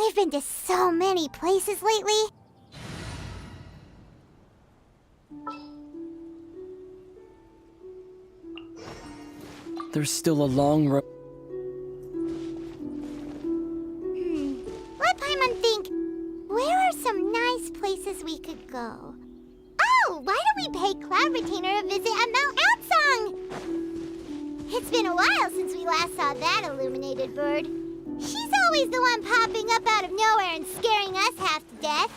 We've been to so many places lately. There's still a long road. Let Paimon think. Where are some nice places we could go? Oh, why don't we pay Cloud Retainer a visit at Mount Outsong? It's been a while since we last saw that illuminated bird. She's always the one popping up out of nowhere and scaring us half to death.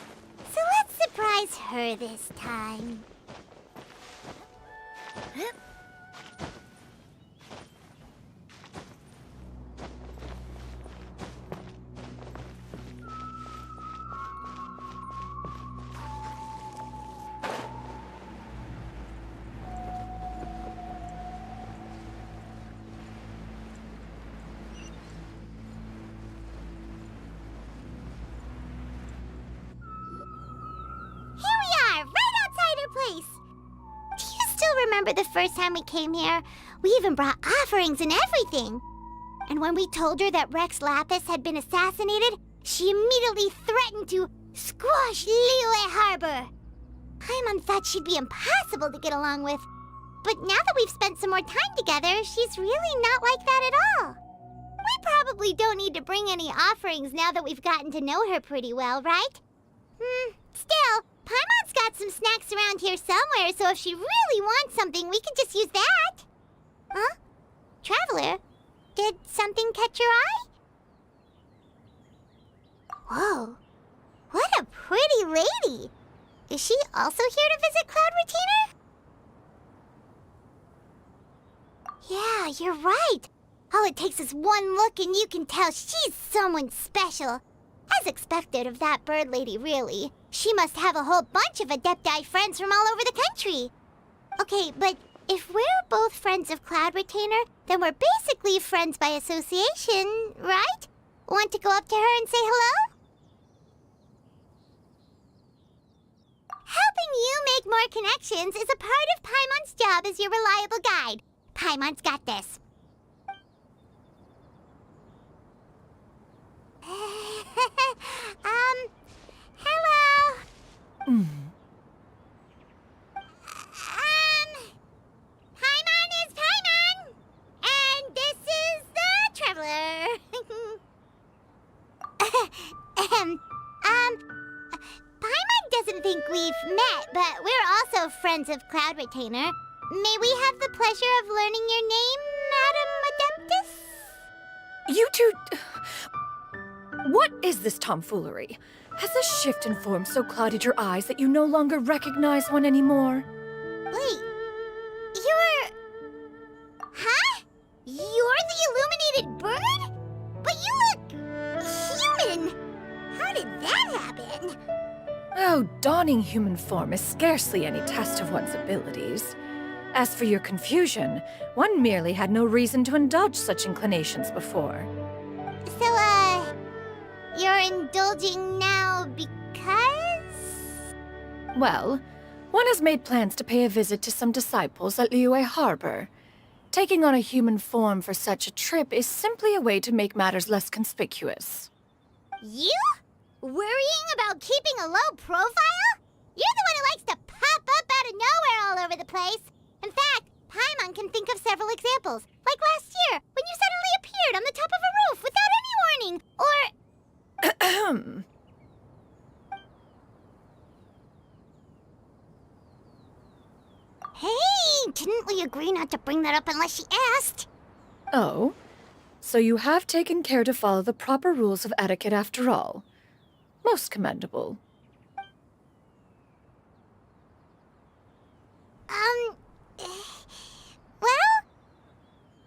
So let's surprise her this time. Do you still remember the first time we came here? We even brought offerings and everything. And when we told her that Rex Lapis had been assassinated, she immediately threatened to squash Liyue Harbor. Paimon thought she'd be impossible to get along with. But now that we've spent some more time together, she's really not like that at all. We probably don't need to bring any offerings now that we've gotten to know her pretty well, right? Still, Paimon's got some snacks around here somewhere, so if she really wants something, we can just use that. Huh? Traveler, did something catch your eye? Whoa, what a pretty lady. Is she also here to visit Cloud Retainer? Yeah, you're right. All it takes is one look and you can tell she's someone special. As expected of that bird lady, really. She must have a whole bunch of Adepti friends from all over the country. Okay, but if we're both friends of Cloud Retainer, then we're basically friends by association, right? Want to go up to her and say hello? Helping you make more connections is a part of Paimon's job as your reliable guide. Paimon's got this. Hello. Paimon is Paimon, and this is the Traveler. Paimon doesn't think we've met, but we're also friends of Cloud Retainer. May we have the pleasure of learning your name, Madam Adeptus? You two... What is this tomfoolery? Has this shift in form so clouded your eyes that you no longer recognize one anymore? Wait, you're... Huh? You're the illuminated bird? But you look... human! How did that happen? Oh, donning human form is scarcely any test of one's abilities. As for your confusion, one merely had no reason to indulge such inclinations before. So, you're indulging now because? Well, one has made plans to pay a visit to some disciples at Liyue Harbor. Taking on a human form for such a trip is simply a way to make matters less conspicuous. You? Worrying about keeping a low profile? You're the one who likes to pop up out of nowhere all over the place. In fact, Paimon can think of several examples. Like last year, when you suddenly appeared on the top of a roof without any warning. Or... Hey, didn't we agree not to bring that up unless she asked? Oh? So you have taken care to follow the proper rules of etiquette after all. Most commendable. Well,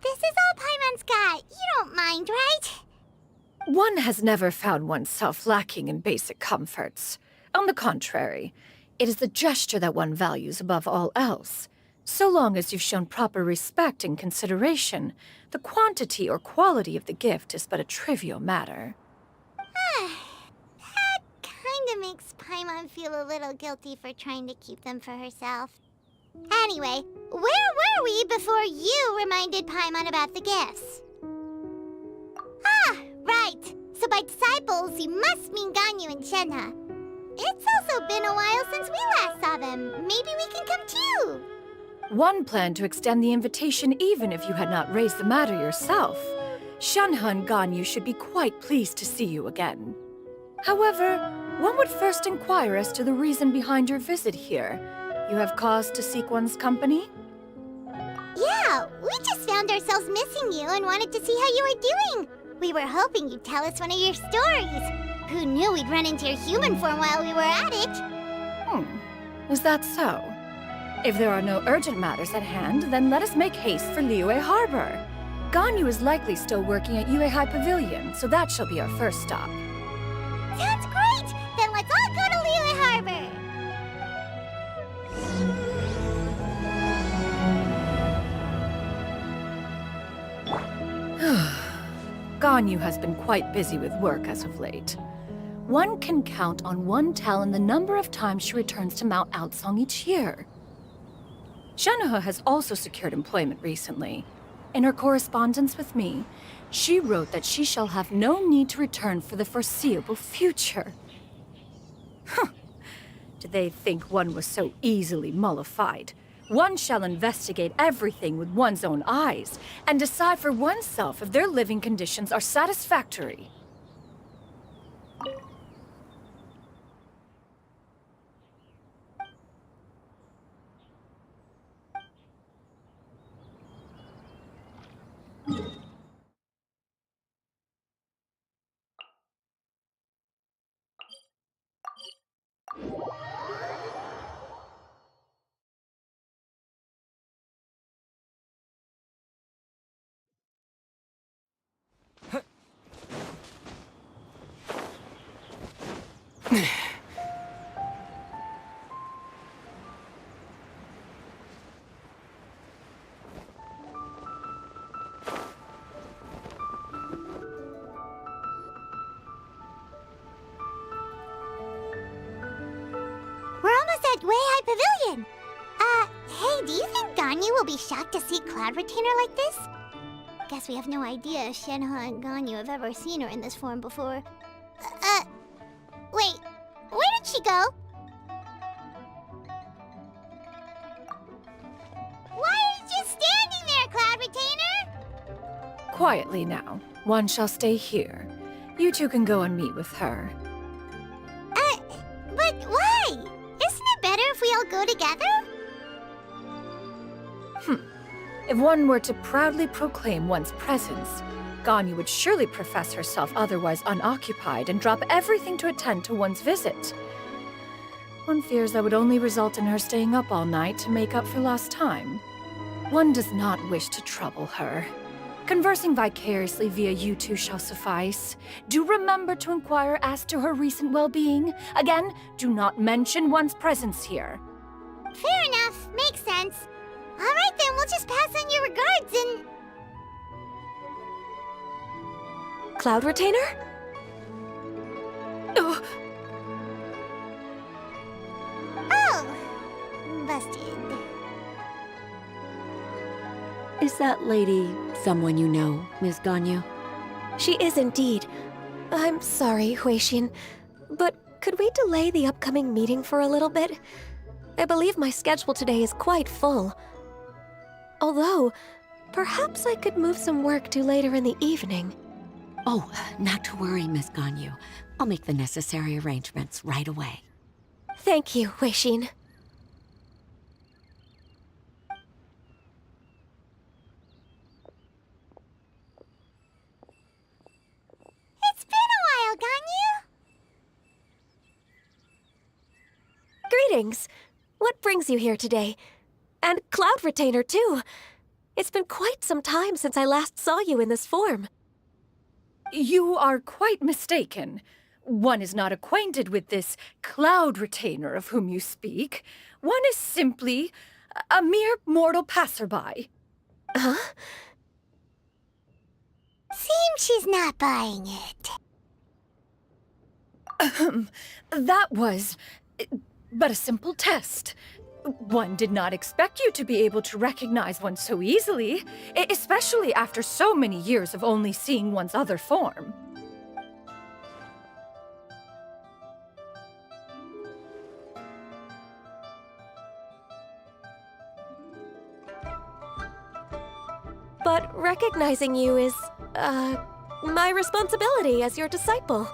this is all Paimon's got. You don't mind, right? One has never found oneself lacking in basic comforts. On the contrary, it is the gesture that one values above all else. So long as you've shown proper respect and consideration, the quantity or quality of the gift is but a trivial matter. That kinda makes Paimon feel a little guilty for trying to keep them for herself. Anyway, where were we before you reminded Paimon about the gifts? Ah, right. So by disciples, you must mean Ganyu and Shenhe. It's also been a while since we last saw them. Maybe we can come too. One planned to extend the invitation even if you had not raised the matter yourself. Shenhe and Ganyu should be quite pleased to see you again. However, one would first inquire as to the reason behind your visit here. You have cause to seek one's company? Yeah, we just found ourselves missing you and wanted to see how you were doing. We were hoping you'd tell us one of your stories. Who knew we'd run into your human form while we were at it? Is that so? If there are no urgent matters at hand, then let us make haste for Liyue Harbor. Ganyu is likely still working at Yuehai Pavilion, so that shall be our first stop. Sounds great! Then let's all go to Liyue Harbor! Ganyu has been quite busy with work as of late. One can count on one talon the number of times she returns to Mount Outsong each year. Shenhe has also secured employment recently. In her correspondence with me, she wrote that she shall have no need to return for the foreseeable future. Did they think one was so easily mollified? One shall investigate everything with one's own eyes and decide for oneself if their living conditions are satisfactory. We're almost at Yuehai Pavilion! Hey, do you think Ganyu will be shocked to see Cloud Retainer like this? Guess we have no idea if Shenhe and Ganyu have ever seen her in this form before. Wait, where did she go? Why are you just standing there, Cloud Retainer? Quietly now. One shall stay here. You two can go and meet with her. But why? Isn't it better if we all go together? If one were to proudly proclaim one's presence, Ganyu would surely profess herself otherwise unoccupied and drop everything to attend to one's visit. One fears that would only result in her staying up all night to make up for lost time. One does not wish to trouble her. Conversing vicariously via you two shall suffice. Do remember to inquire as to her recent well-being. Again, do not mention one's presence here. Fair enough, makes sense. Alright then, we'll just pass on your regards and... Cloud Retainer? Oh, Oh, busted. Is that lady someone you know, Ms. Ganyu? She is indeed. I'm sorry, Huixin, but could we delay the upcoming meeting for a little bit? I believe my schedule today is quite full. Although, perhaps I could move some work to later in the evening. Oh, not to worry, Miss Ganyu. I'll make the necessary arrangements right away. Thank you, Huixin. It's been a while, Ganyu. Greetings. What brings you here today? And Cloud Retainer, too. It's been quite some time since I last saw you in this form. you are quite mistaken. One is not acquainted with this Cloud Retainer of whom you speak. One is simply a mere mortal passerby. Huh? Seems she's not buying it. That was but a simple test. One did not expect you to be able to recognize one so easily, especially after so many years of only seeing one's other form. but recognizing you is, my responsibility as your disciple.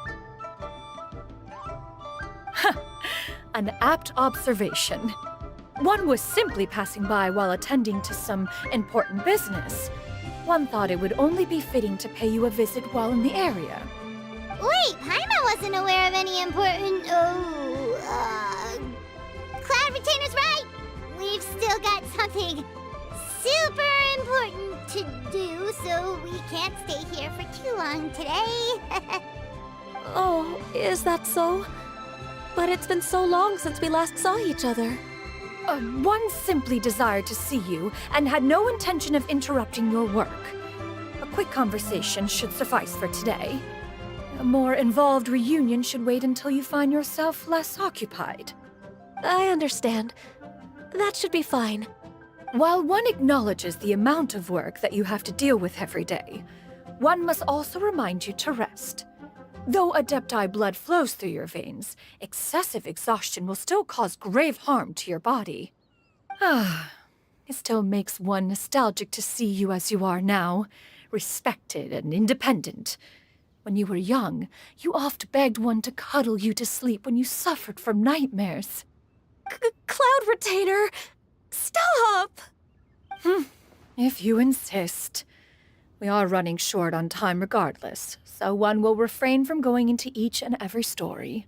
An apt observation. One was simply passing by while attending to some important business. One thought it would only be fitting to pay you a visit while in the area. Wait, Paimon wasn't aware of any important. Cloud Retainer's right! We've still got something super important to do, so we can't stay here for too long today. Oh, is that so? But it's been so long since we last saw each other. One simply desired to see you and had no intention of interrupting your work. A quick conversation should suffice for today. A more involved reunion should wait until you find yourself less occupied. I understand. That should be fine. While one acknowledges the amount of work that you have to deal with every day, one must also remind you to rest. Though Adepti blood flows through your veins, excessive exhaustion will still cause grave harm to your body. It still makes one nostalgic to see you as you are now, respected and independent. When you were young, you oft begged one to cuddle you to sleep when you suffered from nightmares. Cloud Retainer! Stop! If you insist. We are running short on time regardless, so one will refrain from going into each and every story.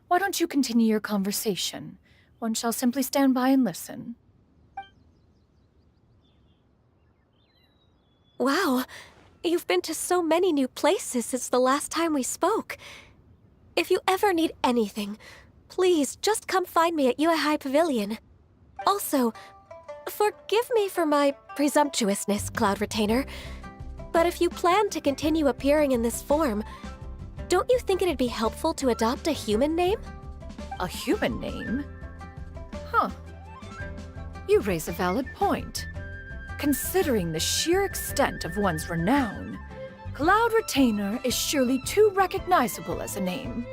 Why don't you continue your conversation? One shall simply stand by and listen. Wow, you've been to so many new places since the last time we spoke. If you ever need anything, please just come find me at Yuehai Pavilion. Also, forgive me for my presumptuousness, Cloud Retainer, but if you plan to continue appearing in this form, don't you think it'd be helpful to adopt a human name? A human name? Huh. You raise a valid point. Considering the sheer extent of one's renown, Cloud Retainer is surely too recognizable as a name.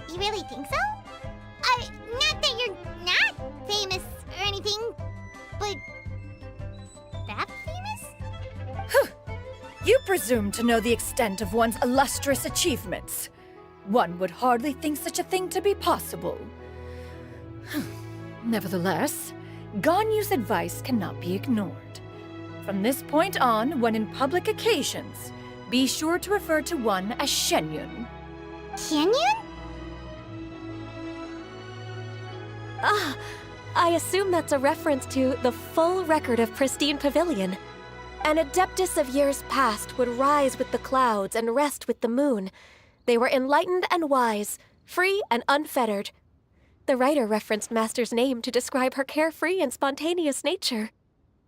You really think so? Not that you're not famous or anything, but that famous? You presume to know the extent of one's illustrious achievements. One would hardly think such a thing to be possible. Nevertheless, Ganyu's advice cannot be ignored. From this point on, when in public occasions, be sure to refer to one as Xianyun. Xianyun? I assume that's a reference to the full record of Pristine Pavilion. An Adeptus of years past would rise with the clouds and rest with the moon. They were enlightened and wise, free and unfettered. The writer referenced Master's name to describe her carefree and spontaneous nature.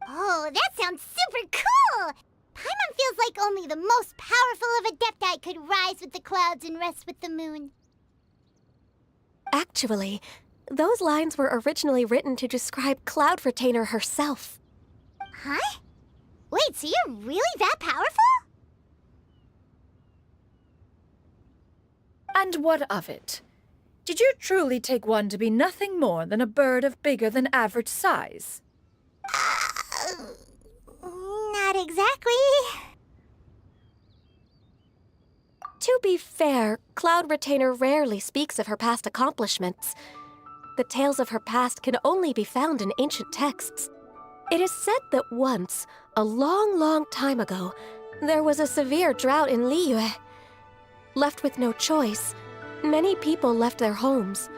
Oh, that sounds super cool! Paimon feels like only the most powerful of Adepti could rise with the clouds and rest with the moon. Actually, those lines were originally written to describe Cloud Retainer herself. Huh? Wait, so you're really that powerful? And what of it? Did you truly take one to be nothing more than a bird of bigger than average size? Not exactly. To be fair, Cloud Retainer rarely speaks of her past accomplishments. The tales of her past can only be found in ancient texts. It is said that once, a long, long time ago, there was a severe drought in Liyue. Left with no choice, many people left their homes,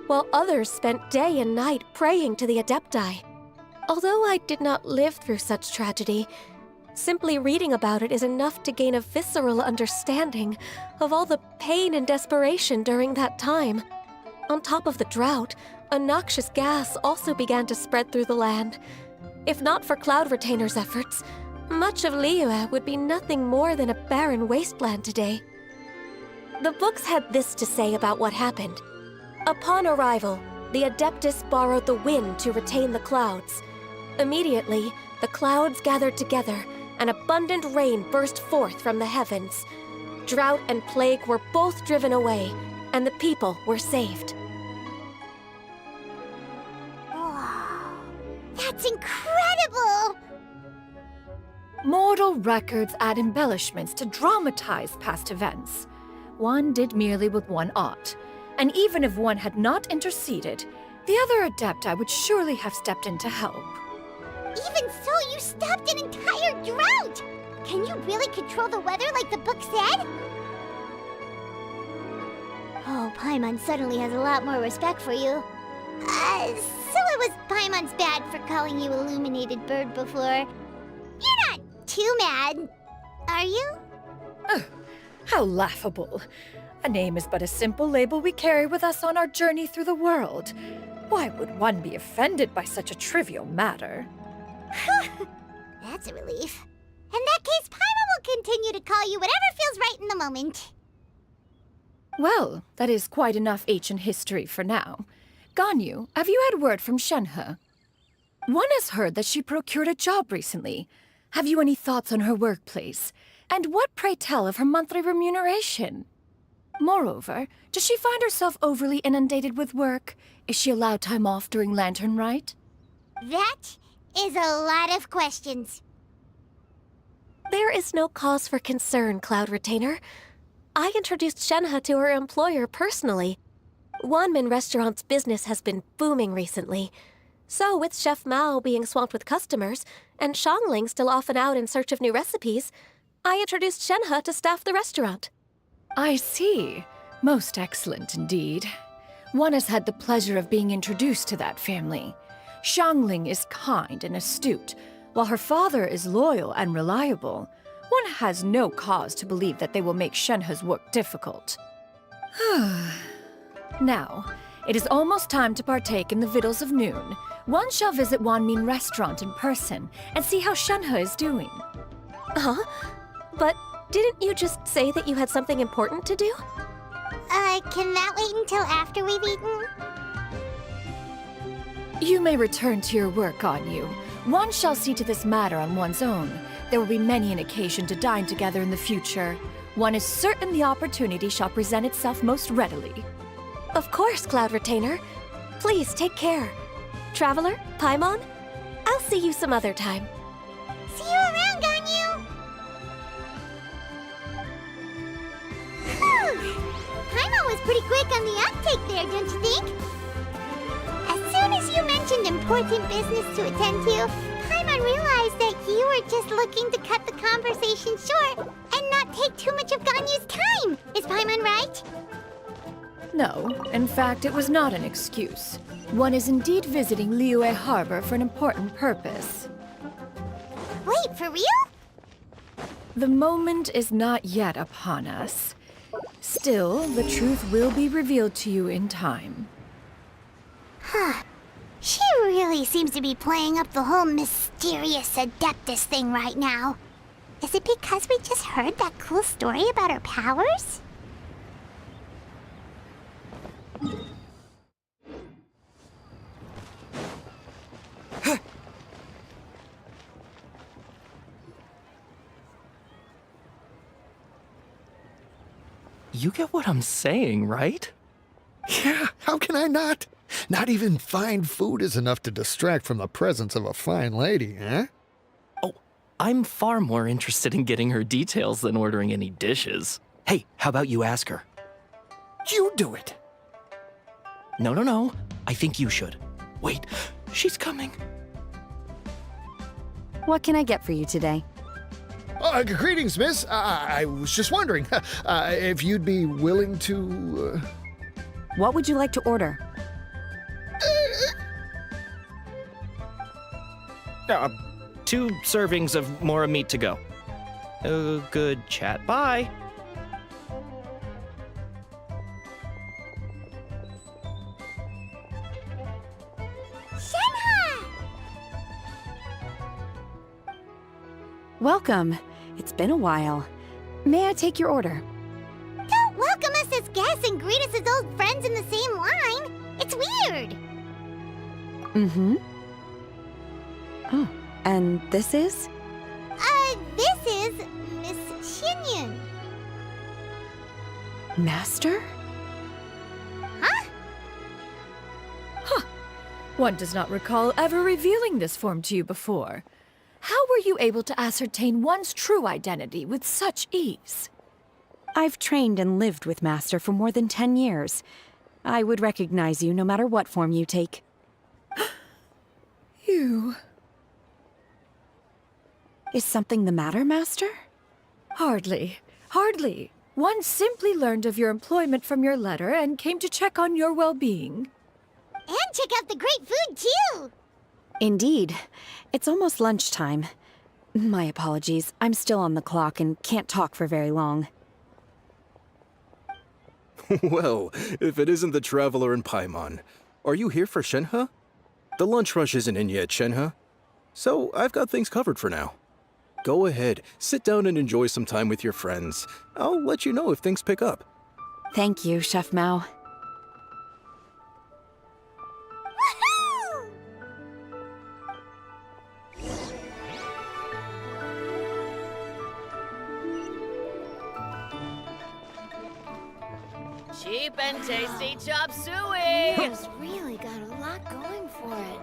while others spent day and night praying to the Adepti. Although I did not live through such tragedy, simply reading about it is enough to gain a visceral understanding of all the pain and desperation during that time. On top of the drought, a noxious gas also began to spread through the land. If not for Cloud Retainer's efforts, much of Liyue would be nothing more than a barren wasteland today. The books had this to say about what happened. Upon arrival, the Adeptus borrowed the wind to retain the clouds. Immediately, the clouds gathered together, and abundant rain burst forth from the heavens. Drought and plague were both driven away, and the people were saved. Wow, that's incredible! Mortal records add embellishments to dramatize past events. One did merely with one ought, and even if one had not interceded, the other Adepti would surely have stepped in to help. Even so, you stopped an entire drought! Can you really control the weather like the book said? Oh, Paimon suddenly has a lot more respect for you. So it was Paimon's bad for calling you Illuminated Bird before. You're not too mad, are you? How laughable. A name is but a simple label we carry with us on our journey through the world. Why would one be offended by such a trivial matter? That's a relief. In that case, Paimon will continue to call you whatever feels right in the moment. Well, that is quite enough ancient history for now. Ganyu, have you had word from Shenhe? One has heard that she procured a job recently. Have you any thoughts on her workplace? And what, pray tell, of her monthly remuneration? Moreover, does she find herself overly inundated with work? Is she allowed time off during Lantern Rite? That is a lot of questions. There is no cause for concern, Cloud Retainer. I introduced Shenhe to her employer personally. Wanmin Restaurant's business has been booming recently. So, with Chef Mao being swamped with customers, and Shangling still off and out in search of new recipes, I introduced Shenhe to staff the restaurant. I see. Most excellent indeed. One has had the pleasure of being introduced to that family. Shangling is kind and astute, while her father is loyal and reliable. One has no cause to believe that they will make Shenhe's work difficult. Now, it is almost time to partake in the victuals of noon. One shall visit Wanmin Restaurant in person and see how Shenhe is doing. Huh? But didn't you just say that you had something important to do? Can that wait until after we've eaten? You may return to your work, Ganyu. One shall see to this matter on one's own. There will be many an occasion to dine together in the future. One is certain the opportunity shall present itself most readily. Of course, Cloud Retainer. Please take care. Traveler, Paimon, I'll see you some other time. See you around, Ganyu! Paimon was pretty quick on the uptake there, don't you think? As soon as you mentioned important business to attend to, Paimon realized that you were just looking to cut the conversation short and not take too much of Ganyu's time. Is Paimon right? No, in fact, it was not an excuse. One is indeed visiting Liyue Harbor for an important purpose. Wait, for real? The moment is not yet upon us. Still, the truth will be revealed to you in time. She really seems to be playing up the whole mysterious Adeptus thing right now. Is it because we just heard that cool story about her powers? You get what I'm saying, right? Yeah, how can I not? Not even fine food is enough to distract from the presence of a fine lady, eh? Oh, I'm far more interested in getting her details than ordering any dishes. Hey, how about you ask her? You do it. No. I think you should. Wait, she's coming. What can I get for you today? Greetings, miss. I was just wondering if you'd be willing to... What would you like to order? 2 servings of Mora meat to go. Oh, good chat. Bye. Shenhe! Welcome. It's been a while. May I take your order? Don't welcome us as guests and greet us as old friends in the same line. It's weird. Mm-hmm. Oh, and this is? This is Miss Xianyun. Master? One does not recall ever revealing this form to you before. How were you able to ascertain one's true identity with such ease? I've trained and lived with Master for more than 10 years. I would recognize you no matter what form you take. You... Is something the matter, Master? Hardly. Hardly. One simply learned of your employment from your letter and came to check on your well-being. And check out the great food, too! Indeed. It's almost lunchtime. My apologies. I'm still on the clock and can't talk for very long. Well, if it isn't the Traveler in Paimon, are you here for Shenhe? The lunch rush isn't in yet, Shenhe. So I've got things covered for now. Go ahead, sit down and enjoy some time with your friends. I'll let you know if things pick up. Thank you, Chef Mao. Woohoo! Cheap and tasty chop suey! It's really got a lot going for it.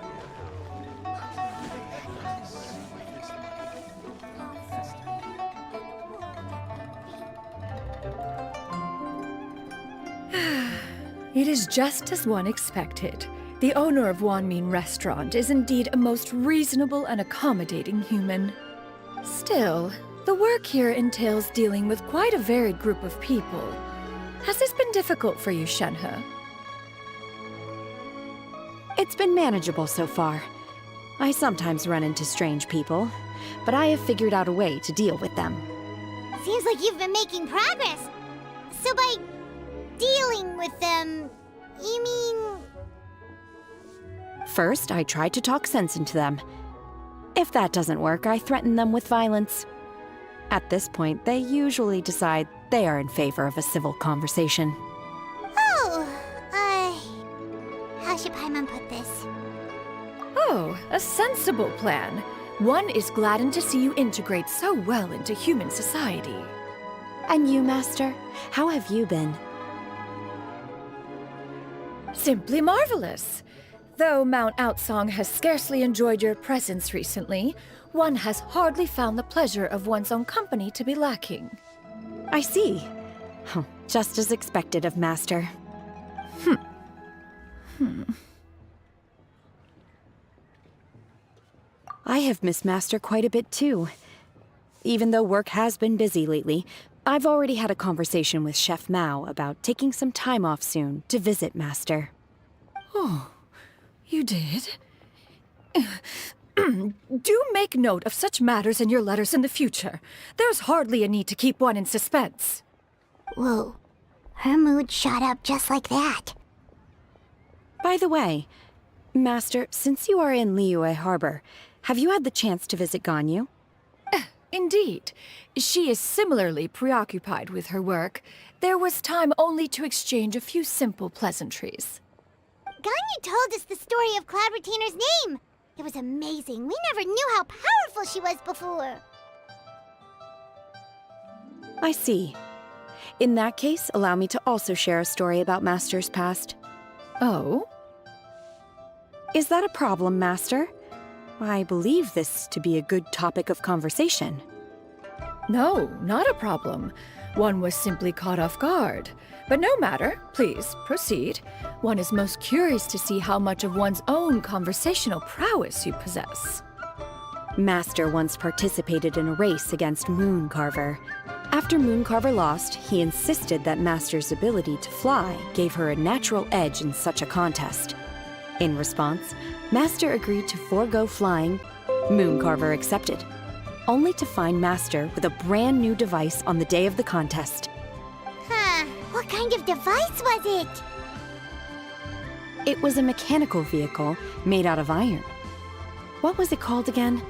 It is just as one expected. The owner of Wanmin Restaurant is indeed a most reasonable and accommodating human. Still, the work here entails dealing with quite a varied group of people. Has this been difficult for you, Shenhe? It's been manageable so far. I sometimes run into strange people, but I have figured out a way to deal with them. Seems like you've been making progress. So by dealing with them, you mean... First, I try to talk sense into them. If that doesn't work, I threaten them with violence. At this point, they usually decide they are in favor of a civil conversation. Oh, how should Paimon put this? Oh, a sensible plan. One is gladdened to see you integrate so well into human society. And you, Master? How have you been? Simply marvelous. Though Mount Outsong has scarcely enjoyed your presence recently, one has hardly found the pleasure of one's own company to be lacking. I see. Just as expected of Master. I have missed Master quite a bit too. Even though work has been busy lately, I've already had a conversation with Chef Mao about taking some time off soon to visit Master. Oh, you did? Do make note of such matters in your letters in the future. There's hardly a need to keep one in suspense. Whoa, her mood shot up just like that. By the way, Master, since you are in Liyue Harbor, have you had the chance to visit Ganyu? Indeed. She is similarly preoccupied with her work. There was time only to exchange a few simple pleasantries. Ganyu told us the story of Cloud Retainer's name. It was amazing. We never knew how powerful she was before. I see. In that case, allow me to also share a story about Master's past. Oh? Is that a problem, Master? I believe this to be a good topic of conversation. No, not a problem. One was simply caught off guard. But no matter. Please, proceed. One is most curious to see how much of one's own conversational prowess you possess. Master once participated in a race against Mooncarver. After Mooncarver lost, he insisted that Master's ability to fly gave her a natural edge in such a contest. In response, Master agreed to forego flying. Mooncarver accepted, only to find Master with a brand new device on the day of the contest. Huh, what kind of device was it? It was a mechanical vehicle made out of iron. What was it called again?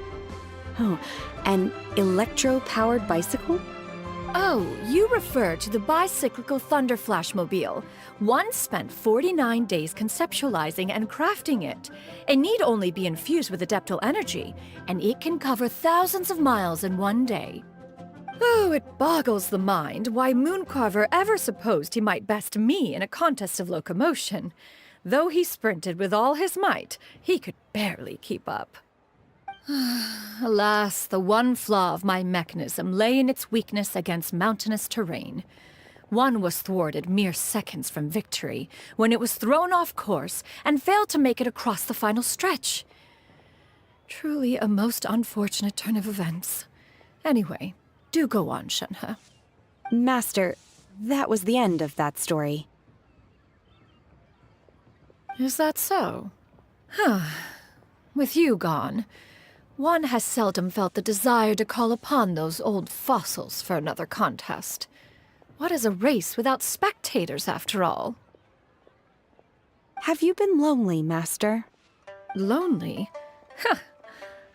Oh, an electro-powered bicycle? Oh, you refer to the bicyclical Thunder Flashmobile. One spent 49 days conceptualizing and crafting it. It need only be infused with adeptal energy, and it can cover thousands of miles in one day. Oh, it boggles the mind why Mooncarver ever supposed he might best me in a contest of locomotion. Though he sprinted with all his might, he could barely keep up. Alas, the one flaw of my mechanism lay in its weakness against mountainous terrain. One was thwarted mere seconds from victory, when it was thrown off course and failed to make it across the final stretch. Truly a most unfortunate turn of events. Anyway, do go on, Shenhe. Master, that was the end of that story. Is that so? With you gone, one has seldom felt the desire to call upon those old fossils for another contest. What is a race without spectators, after all? Have you been lonely, Master? Lonely?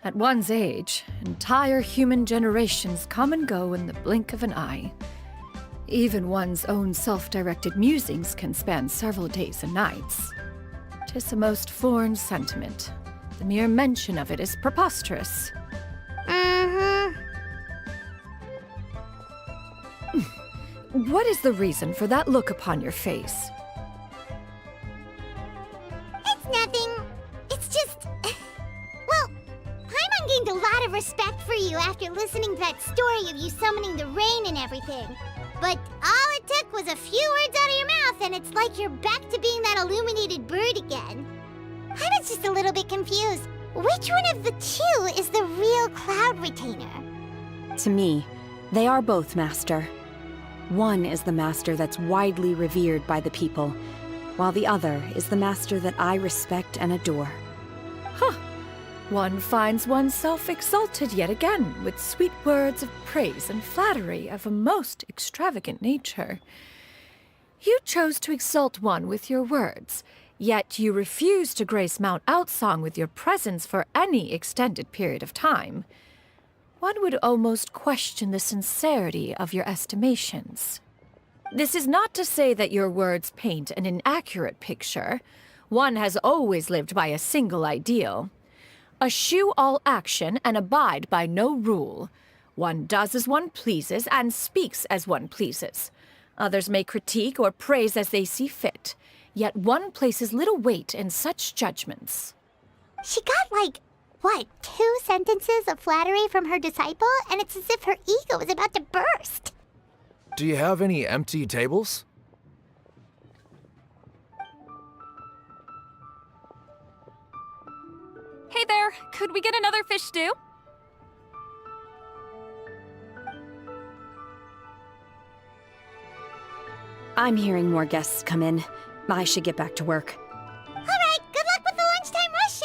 At one's age, entire human generations come and go in the blink of an eye. Even one's own self-directed musings can span several days and nights. 'Tis a most foreign sentiment. The mere mention of it is preposterous. What is the reason for that look upon your face? It's nothing. It's just... Well, Paimon gained a lot of respect for you after listening to that story of you summoning the rain and everything. But all it took was a few words out of your mouth, and it's like you're back to being that illuminated bird again. I was just a little bit confused. Which one of the two is the real cloud retainer? To me, they are both, Master. One is the master that's widely revered by the people, while the other is the master that I respect and adore. One finds oneself exalted yet again with sweet words of praise and flattery of a most extravagant nature. You chose to exalt one with your words, yet you refuse to grace Mount Outsong with your presence for any extended period of time. One would almost question the sincerity of your estimations. This is not to say that your words paint an inaccurate picture. One has always lived by a single ideal. Eschew all action and abide by no rule. One does as one pleases and speaks as one pleases. Others may critique or praise as they see fit, yet one places little weight in such judgments. She got like, what, 2 sentences of flattery from her disciple, and it's as if her ego is about to burst. Do you have any empty tables? Hey there, could we get another fish stew? I'm hearing more guests come in. I should get back to work. All right, good luck with the lunchtime rush,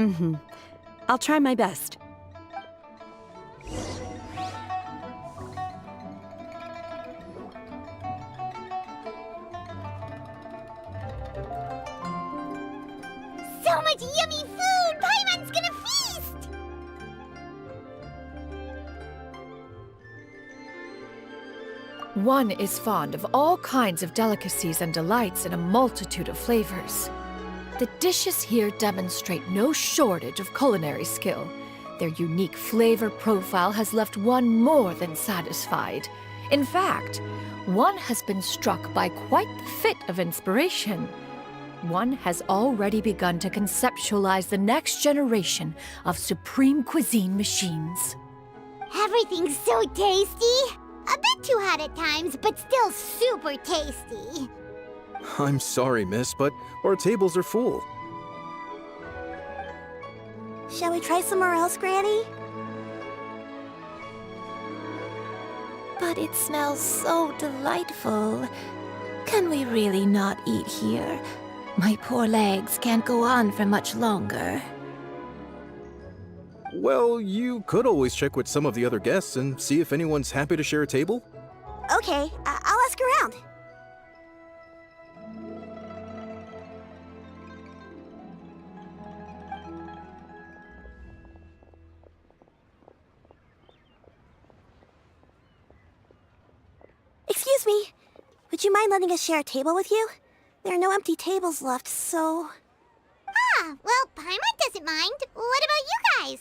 Shenhe. I'll try my best. So much yummy food! Paimon's gonna feast! One is fond of all kinds of delicacies and delights in a multitude of flavors. The dishes here demonstrate no shortage of culinary skill. Their unique flavor profile has left one more than satisfied. In fact, one has been struck by quite the fit of inspiration. One has already begun to conceptualize the next generation of supreme cuisine machines. Everything's so tasty! A bit too hot at times, but still super tasty. I'm sorry, miss, but our tables are full. Shall we try somewhere else, Granny? But it smells so delightful. Can we really not eat here? My poor legs can't go on for much longer. Well, you could always check with some of the other guests and see if anyone's happy to share a table. Okay, I'll ask around. Excuse me. Would you mind letting us share a table with you? There are no empty tables left, so... Ah, well, Paimon doesn't mind. What about you guys?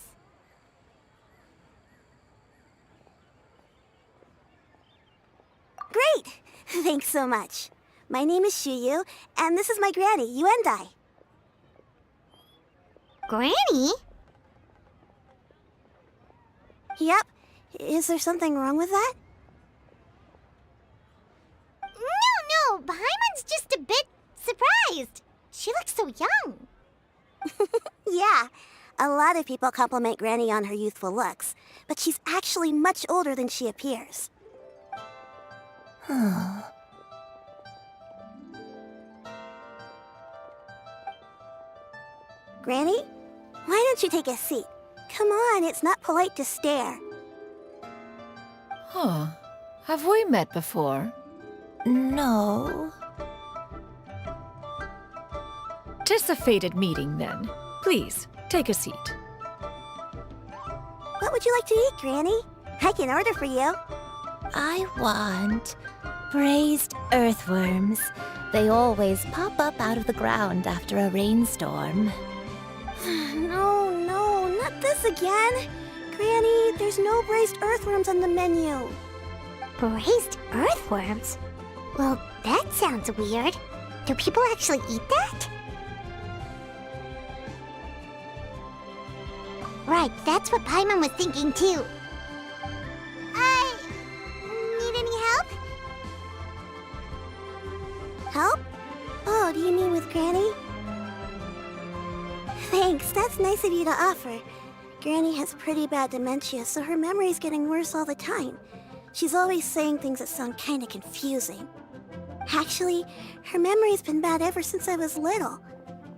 Great! Thanks so much. My name is Xianyun, and this is my granny, Yuendai. Granny? Yep. Is there something wrong with that? No, Paimon's just a bit surprised. She looks so young. Yeah. A lot of people compliment Granny on her youthful looks, but she's actually much older than she appears. Granny? Why don't you take a seat? Come on, it's not polite to stare. Huh. Have we met before? No. 'Tis a fated meeting, then. Please, take a seat. What would you like to eat, Granny? I can order for you. I want braised earthworms. They always pop up out of the ground after a rainstorm. No, not this again. Granny, there's no braised earthworms on the menu. Braised earthworms? Well, that sounds weird. Do people actually eat that? Right, that's what Paimon was thinking too. Need any help? Help? Oh, do you mean with Granny? Thanks, that's nice of you to offer. Granny has pretty bad dementia, so her memory's getting worse all the time. She's always saying things that sound kinda confusing. Actually, her memory's been bad ever since I was little.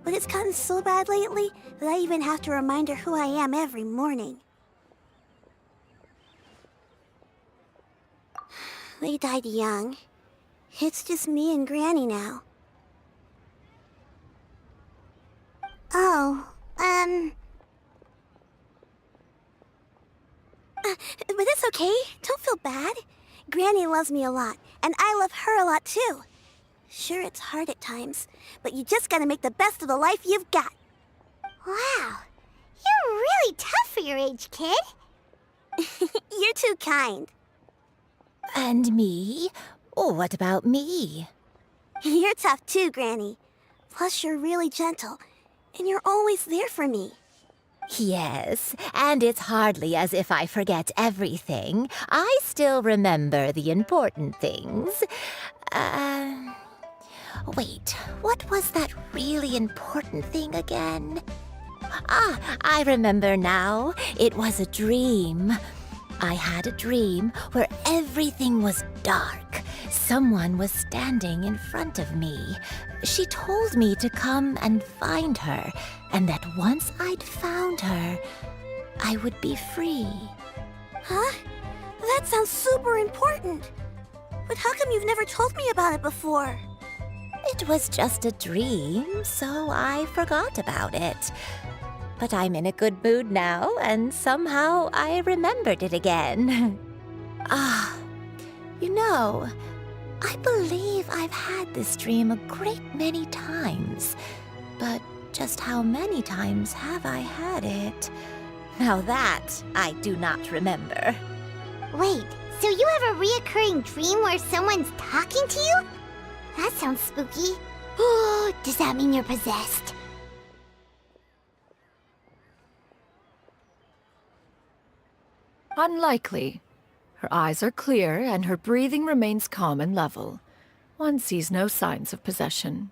But it's gotten so bad lately that I even have to remind her who I am every morning. They died young. It's just me and Granny now. Oh, But it's okay. Don't feel bad. Granny loves me a lot, and I love her a lot too. Sure, it's hard at times, but you just gotta make the best of the life you've got. wow. You're really tough for your age, kid. You're too kind. And me? Oh, what about me? You're tough too, Granny. Plus, you're really gentle, and you're always there for me. Yes, and it's hardly as if I forget everything. I still remember the important things. Wait, what was that really important thing again? Ah, I remember now. It was a dream. I had a dream where everything was dark. Someone was standing in front of me. She told me to come and find her, and that once I'd found her, I would be free. Huh? That sounds super important. But how come you've never told me about it before? It was just a dream, so I forgot about it. But I'm in a good mood now, and somehow I remembered it again. You know, I believe I've had this dream a great many times. But just how many times have I had it? Now that I do not remember. Wait, so you have a reoccurring dream where someone's talking to you? That sounds spooky. Oh, does that mean you're possessed? Unlikely. Her eyes are clear, and her breathing remains calm and level. One sees no signs of possession.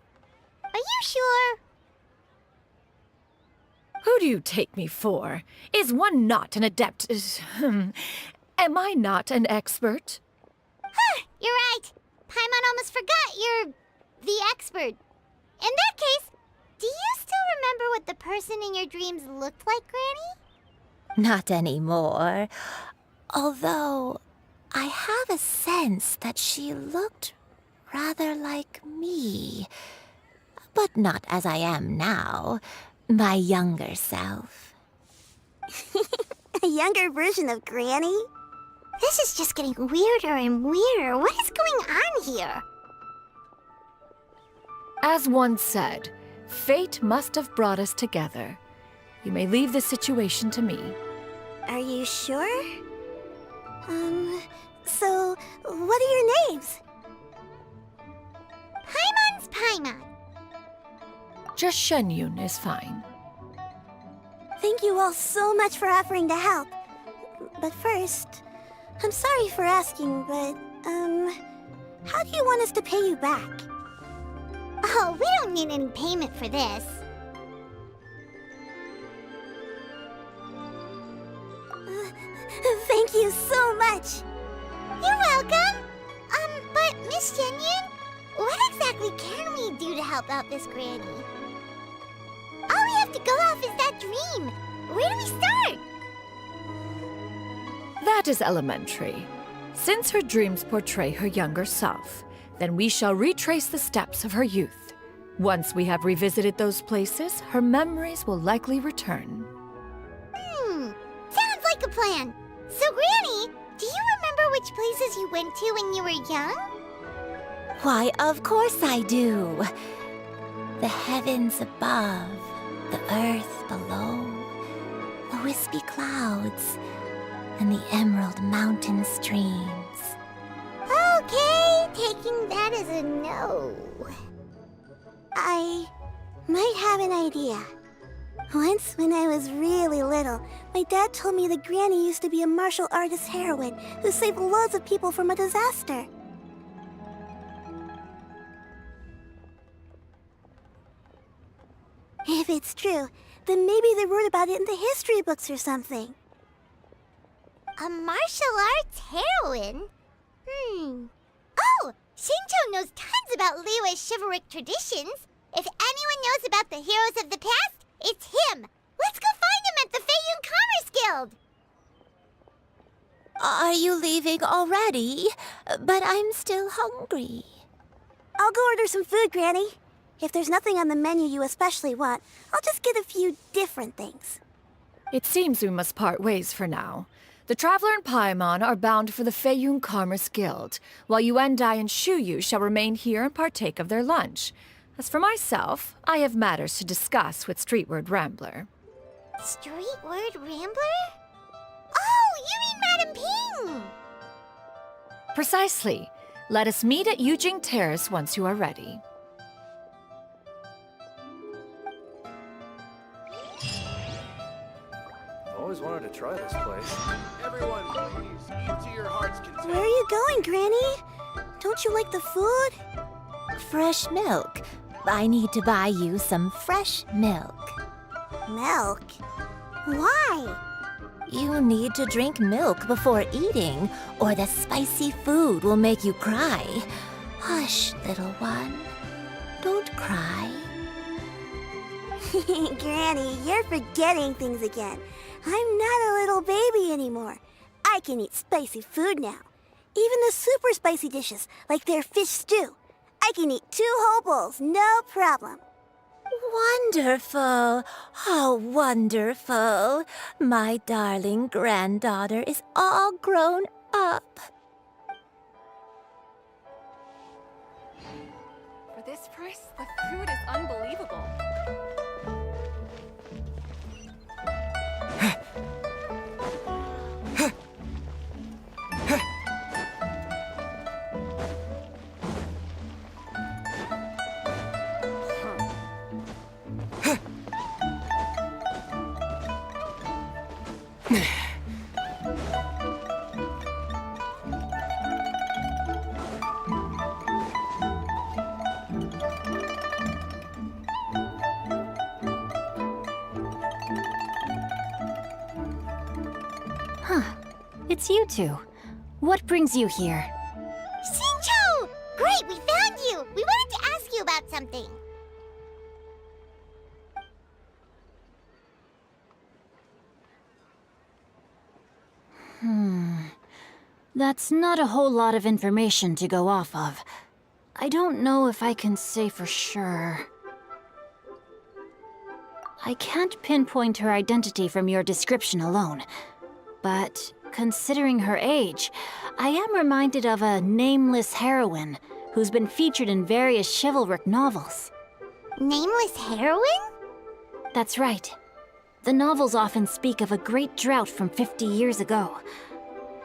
Are you sure? Who do you take me for? Is one not an adept? Am I not an expert? You're right. Paimon almost forgot you're the expert. In that case, do you still remember what the person in your dreams looked like, Granny? Not anymore. Although, I have a sense that she looked rather like me. But not as I am now. My younger self. A younger version of Granny? This is just getting weirder and weirder. What is going on here? As one said, fate must have brought us together. You may leave the situation to me. Are you sure? So, what are your names? Paimon's Paimon. Just Xianyun is fine. Thank you all so much for offering to help. But first, I'm sorry for asking, but, how do you want us to pay you back? Oh, we don't need any payment for this. Thank you so much. You're welcome. But Miss Xianyun, what exactly can we do to help out this granny? All we have to go off is that dream. Where do we start? That is elementary. Since her dreams portray her younger self, then we shall retrace the steps of her youth. Once we have revisited those places, her memories will likely return. Sounds like a plan. So, Granny, do you remember which places you went to when you were young? Why, of course I do. The heavens above, the earth below, the wispy clouds, and the emerald mountain streams. Okay, taking that as a no. I might have an idea. Once, when I was really little, my dad told me that Granny used to be a martial artist heroine who saved loads of people from a disaster. If it's true, then maybe they wrote about it in the history books or something. A martial arts heroine? Oh, Shincho knows tons about Liyue's chivalric traditions. If anyone knows about the heroes of the past, it's him. Let's go find him at the Xianyun Commerce Guild. Are you leaving already? But I'm still hungry. I'll go order some food, Granny. If there's nothing on the menu you especially want, I'll just get a few different things. It seems we must part ways for now. The Traveler and Paimon are bound for the Xianyun Commerce Guild, while Yuendai and Shuyu shall remain here and partake of their lunch. As for myself, I have matters to discuss with Streetward Rambler. Streetward Rambler? Oh, you mean Madam Ping! Precisely. Let us meet at Yujing Terrace once you are ready. Always wanted to try this place. Everyone, please, eat to your heart's content. Where are you going, Granny? Don't you like the food? Fresh milk. I need to buy you some fresh milk. Milk? Why? You need to drink milk before eating, or the spicy food will make you cry. Hush, little one. Don't cry. Granny, you're forgetting things again. I'm not a little baby anymore. I can eat spicy food now. Even the super spicy dishes, like their fish stew. I can eat 2 whole bowls, no problem. Wonderful. How wonderful. My darling granddaughter is all grown up. For this price, the food is unbelievable. It's you two. What brings you here? Shincho! Great, we found you! We wanted to ask you about something. That's not a whole lot of information to go off of. I don't know if I can say for sure. I can't pinpoint her identity from your description alone. But considering her age, I am reminded of a nameless heroine who's been featured in various chivalric novels. Nameless heroine? That's right. The novels often speak of a great drought from 50 years ago.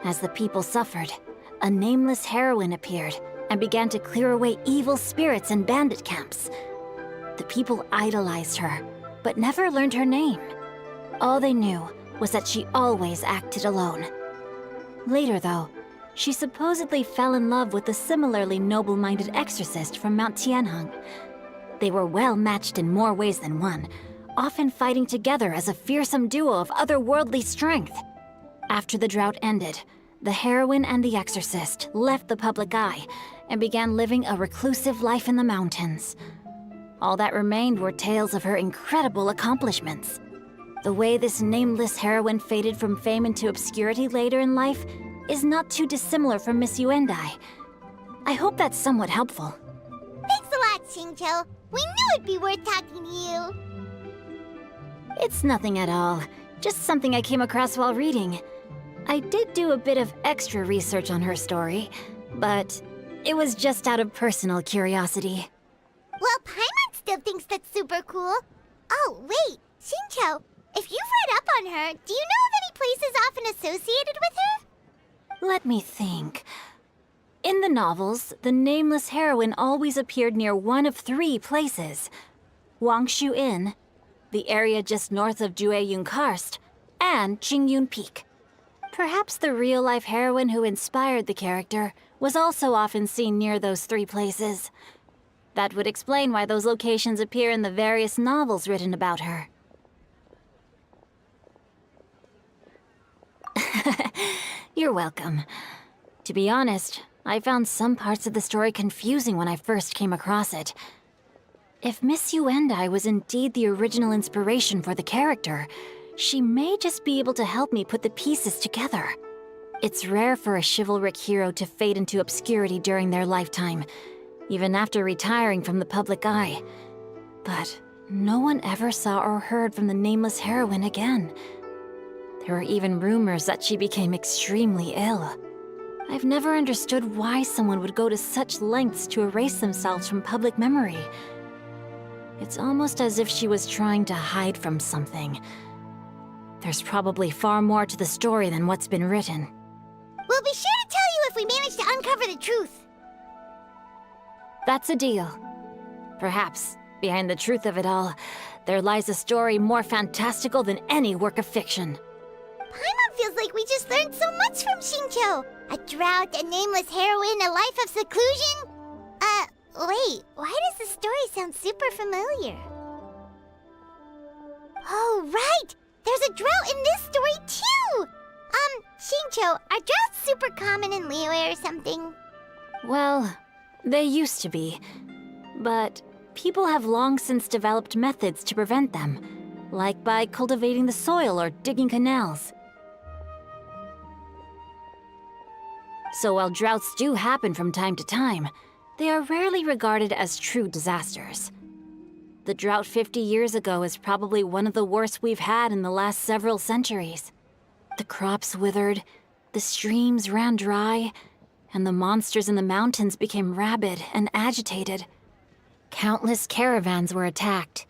As the people suffered, a nameless heroine appeared and began to clear away evil spirits in bandit camps. The people idolized her, but never learned her name. All they knew was that she always acted alone. Later, though, she supposedly fell in love with a similarly noble-minded exorcist from Mount Tianheng. They were well matched in more ways than one, often fighting together as a fearsome duo of otherworldly strength. After the drought ended, the heroine and the exorcist left the public eye and began living a reclusive life in the mountains. All that remained were tales of her incredible accomplishments. The way this nameless heroine faded from fame into obscurity later in life is not too dissimilar from Miss Yuendai. I hope that's somewhat helpful. Thanks a lot, Xingqiu. We knew it'd be worth talking to you. It's nothing at all. Just something I came across while reading. I did do a bit of extra research on her story, but it was just out of personal curiosity. Well, Paimon still thinks that's super cool. Oh, wait, Xingqiu, if you've read up on her, do you know of any places often associated with her? Let me think. In the novels, the nameless heroine always appeared near one of 3 places. Wangshu Inn, the area just north of Jueyun Karst, and Xianyun Peak. Perhaps the real-life heroine who inspired the character was also often seen near those 3 places. That would explain why those locations appear in the various novels written about her. You're welcome. To be honest, I found some parts of the story confusing when I first came across it. If Miss Yuendai was indeed the original inspiration for the character, she may just be able to help me put the pieces together. It's rare for a chivalric hero to fade into obscurity during their lifetime, even after retiring from the public eye. But no one ever saw or heard from the nameless heroine again. There were even rumors that she became extremely ill. I've never understood why someone would go to such lengths to erase themselves from public memory. It's almost as if she was trying to hide from something. There's probably far more to the story than what's been written. We'll be sure to tell you if we manage to uncover the truth. That's a deal. Perhaps, behind the truth of it all, there lies a story more fantastical than any work of fiction. Paimon feels like we just learned so much from Xingqiu. A drought, a nameless heroine, a life of seclusion. Wait, why does the story sound super familiar? Oh, right! There's a drought in this story, too! Xingqiu, are droughts super common in Liyue or something? Well, they used to be. But people have long since developed methods to prevent them, like by cultivating the soil or digging canals. So while droughts do happen from time to time, they are rarely regarded as true disasters. The drought 50 years ago is probably one of the worst we've had in the last several centuries. The crops withered, the streams ran dry, and the monsters in the mountains became rabid and agitated. Countless caravans were attacked,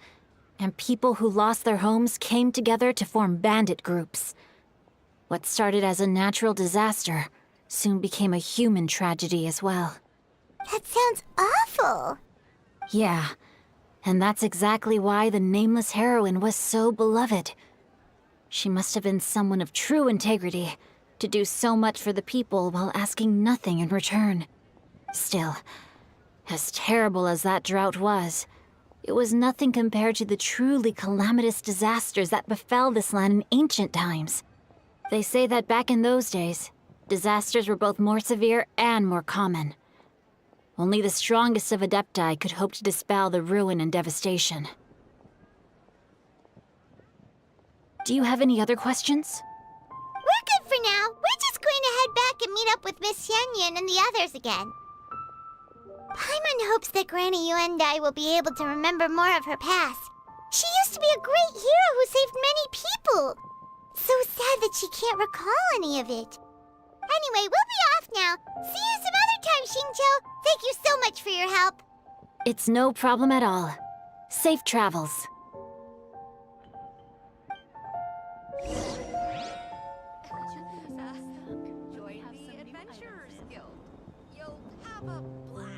and people who lost their homes came together to form bandit groups. What started as a natural disaster soon became a human tragedy as well. That sounds awful. Yeah, and that's exactly why the nameless heroine was so beloved. She must have been someone of true integrity, to do so much for the people while asking nothing in return. Still, as terrible as that drought was, it was nothing compared to the truly calamitous disasters that befell this land in ancient times. They say that back in those days, disasters were both more severe and more common. Only the strongest of Adepti could hope to dispel the ruin and devastation. Do you have any other questions? We're good for now. We're just going to head back and meet up with Miss Xianyun and the others again. Paimon hopes that Granny Yuendai will be able to remember more of her past. She used to be a great hero who saved many people. So sad that she can't recall any of it. Anyway, we'll be off now. See you some other time, Xingqiu. Thank you so much for your help. It's no problem at all. Safe travels.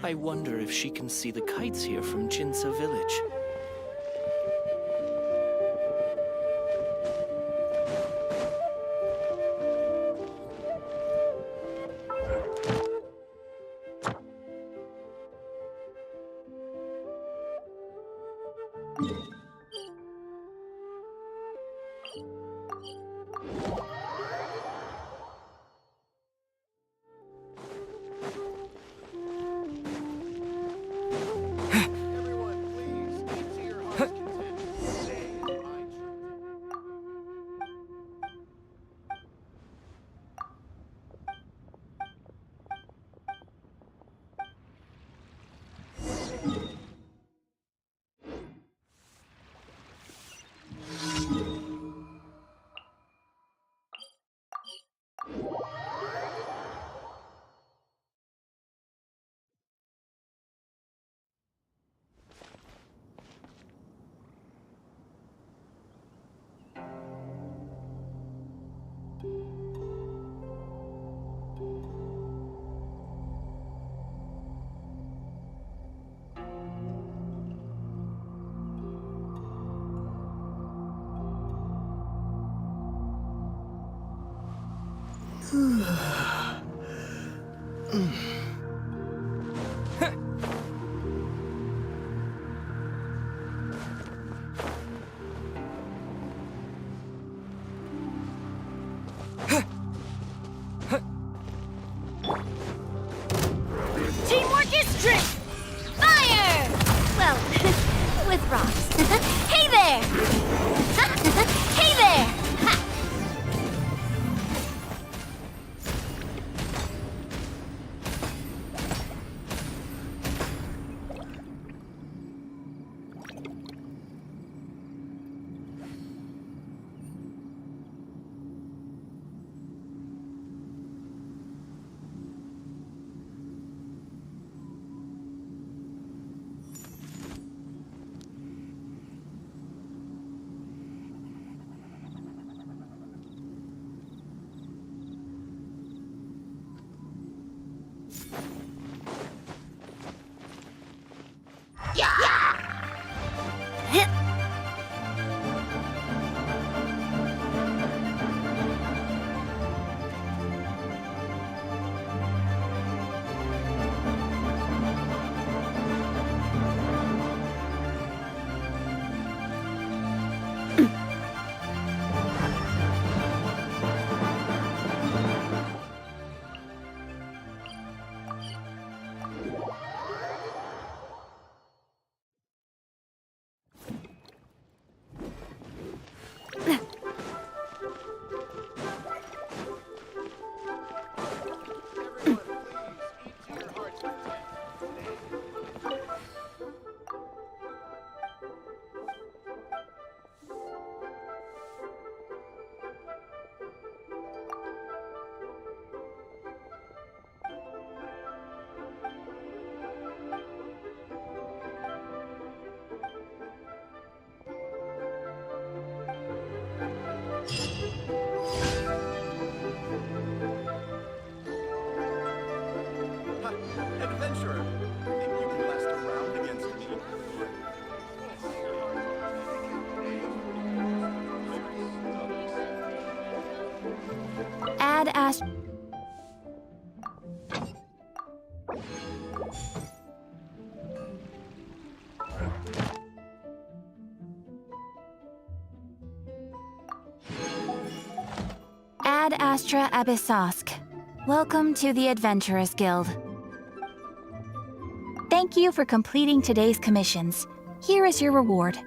I wonder if she can see the kites here from Jinsa village. Teamwork is strength! Fire! Well, with rocks. Hey there! Hey there! Ha! Adventurer, think you can last a round against me? Add Ash. Ad Astra Abyssosk. Welcome to the Adventurers Guild. Thank you for completing today's commissions. Here is your reward.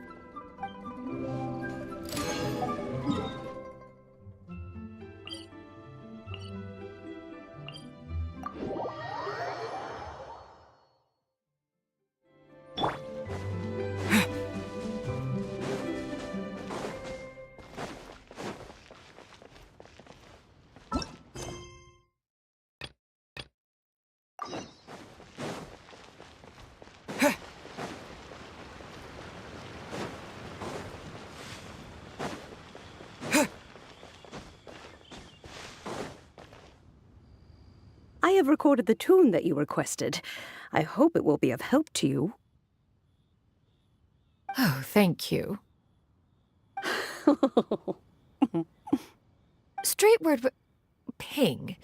I have recorded the tune that you requested. I hope it will be of help to you. Oh, thank you. Straight word, Ping.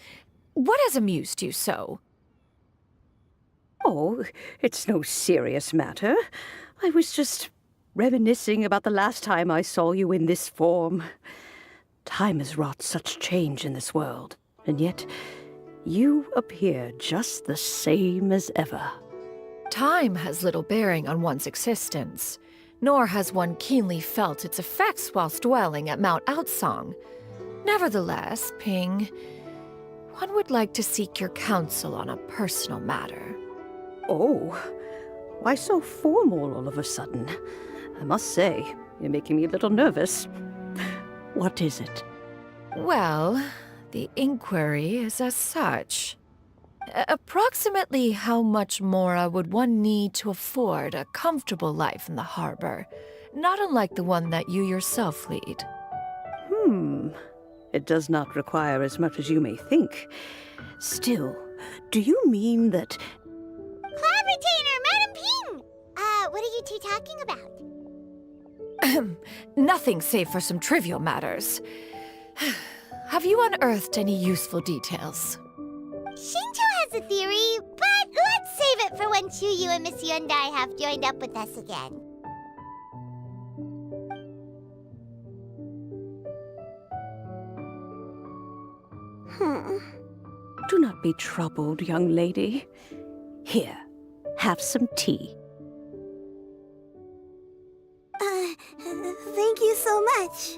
What has amused you so? Oh, it's no serious matter. I was just reminiscing about the last time I saw you in this form. Time has wrought such change in this world, and yet you appear just the same as ever. Time has little bearing on one's existence, nor has one keenly felt its effects whilst dwelling at Mount Outsong. Nevertheless, Ping, one would like to seek your counsel on a personal matter. Oh, why so formal all of a sudden? I must say, you're making me a little nervous. What is it? Well, the inquiry is as such. Approximately how much more would one need to afford a comfortable life in the harbor, not unlike the one that you yourself lead? It does not require as much as you may think. Still, do you mean that... Club retainer, Madam Ping! What are you two talking about? Nothing save for some trivial matters. Have you unearthed any useful details? Shinjo has a theory, but let's save it for when Chuyu and Miss Yundai have joined up with us again. Do not be troubled, young lady. Here, have some tea. Thank you so much.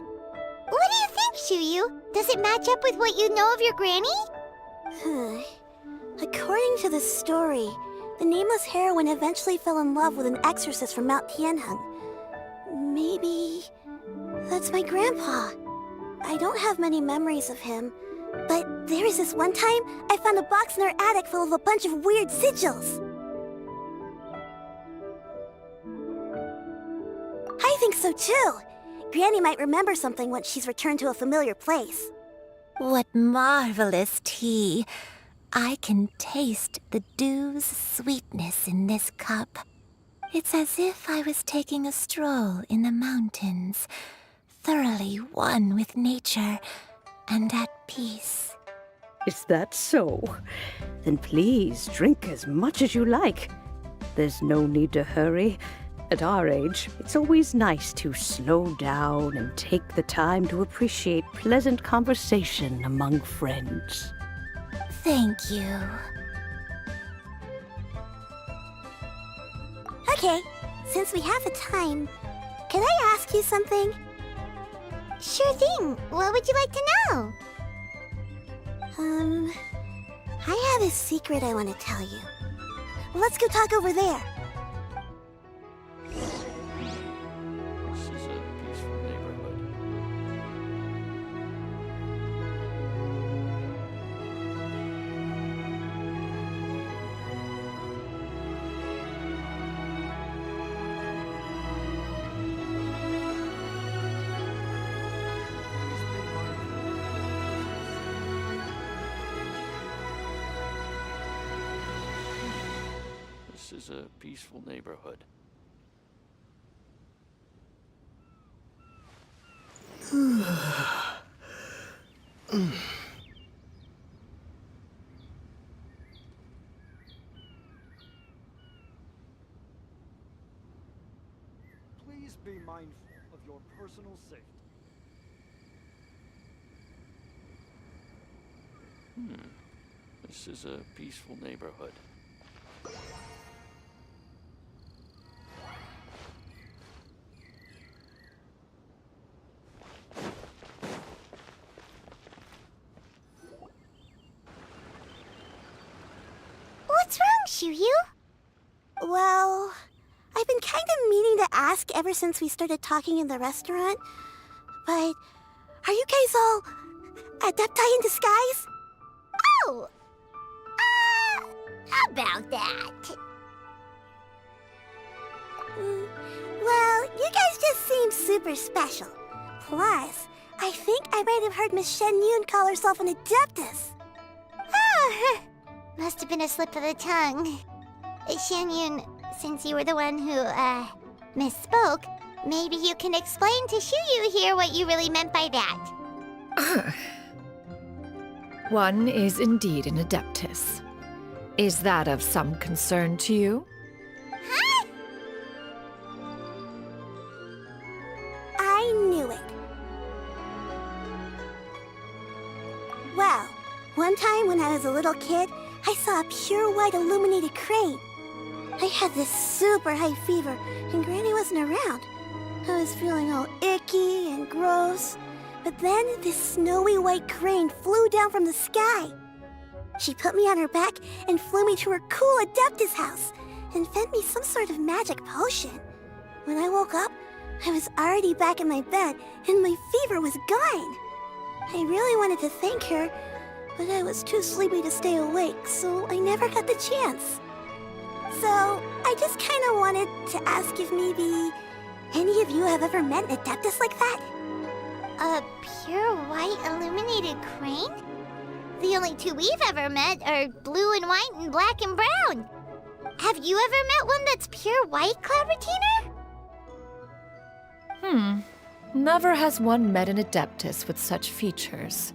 What do you think, Chuyu? Does it match up with what you know of your granny? According to the story, the nameless heroine eventually fell in love with an exorcist from Mount Tianheng. Maybe that's my grandpa. I don't have many memories of him, but there was this one time I found a box in our attic full of a bunch of weird sigils. I think so too. Granny might remember something once she's returned to a familiar place. What marvelous tea. I can taste the dew's sweetness in this cup. It's as if I was taking a stroll in the mountains, thoroughly one with nature and at peace. Is that so? Then please drink as much as you like. There's no need to hurry. At our age, it's always nice to slow down and take the time to appreciate pleasant conversation among friends. Thank you. Okay, since we have the time, can I ask you something? Sure thing. What would you like to know? I have a secret I want to tell you. Let's go talk over there. This is a peaceful neighborhood. This is a peaceful neighborhood. Please be mindful of your personal safety. This is a peaceful neighborhood. What's wrong, Chuyu? Well, I've been kind of meaning to ask ever since we started talking in the restaurant, but are you guys all adepti in disguise? Oh! About that. Well, you guys just seem super special. Plus, I think I might have heard Miss Xianyun call herself an adeptus. Oh, must have been a slip of the tongue. Xianyun, since you were the one who, misspoke, maybe you can explain to Chuyu here what you really meant by that. One is indeed an adeptus. Is that of some concern to you? Huh? One time when I was a little kid, I saw a pure white illuminated crane. I had this super high fever, and Granny wasn't around. I was feeling all icky and gross. But then this snowy white crane flew down from the sky. She put me on her back and flew me to her cool Adeptus house and fed me some sort of magic potion. When I woke up, I was already back in my bed and my fever was gone. I really wanted to thank her, but I was too sleepy to stay awake, so I never got the chance. So, I just kind of wanted to ask if maybe any of you have ever met an Adeptus like that? A pure white illuminated crane? The only two we've ever met are blue and white and black and brown. Have you ever met one that's pure white, Cloud Retainer? Never has one met an Adeptus with such features.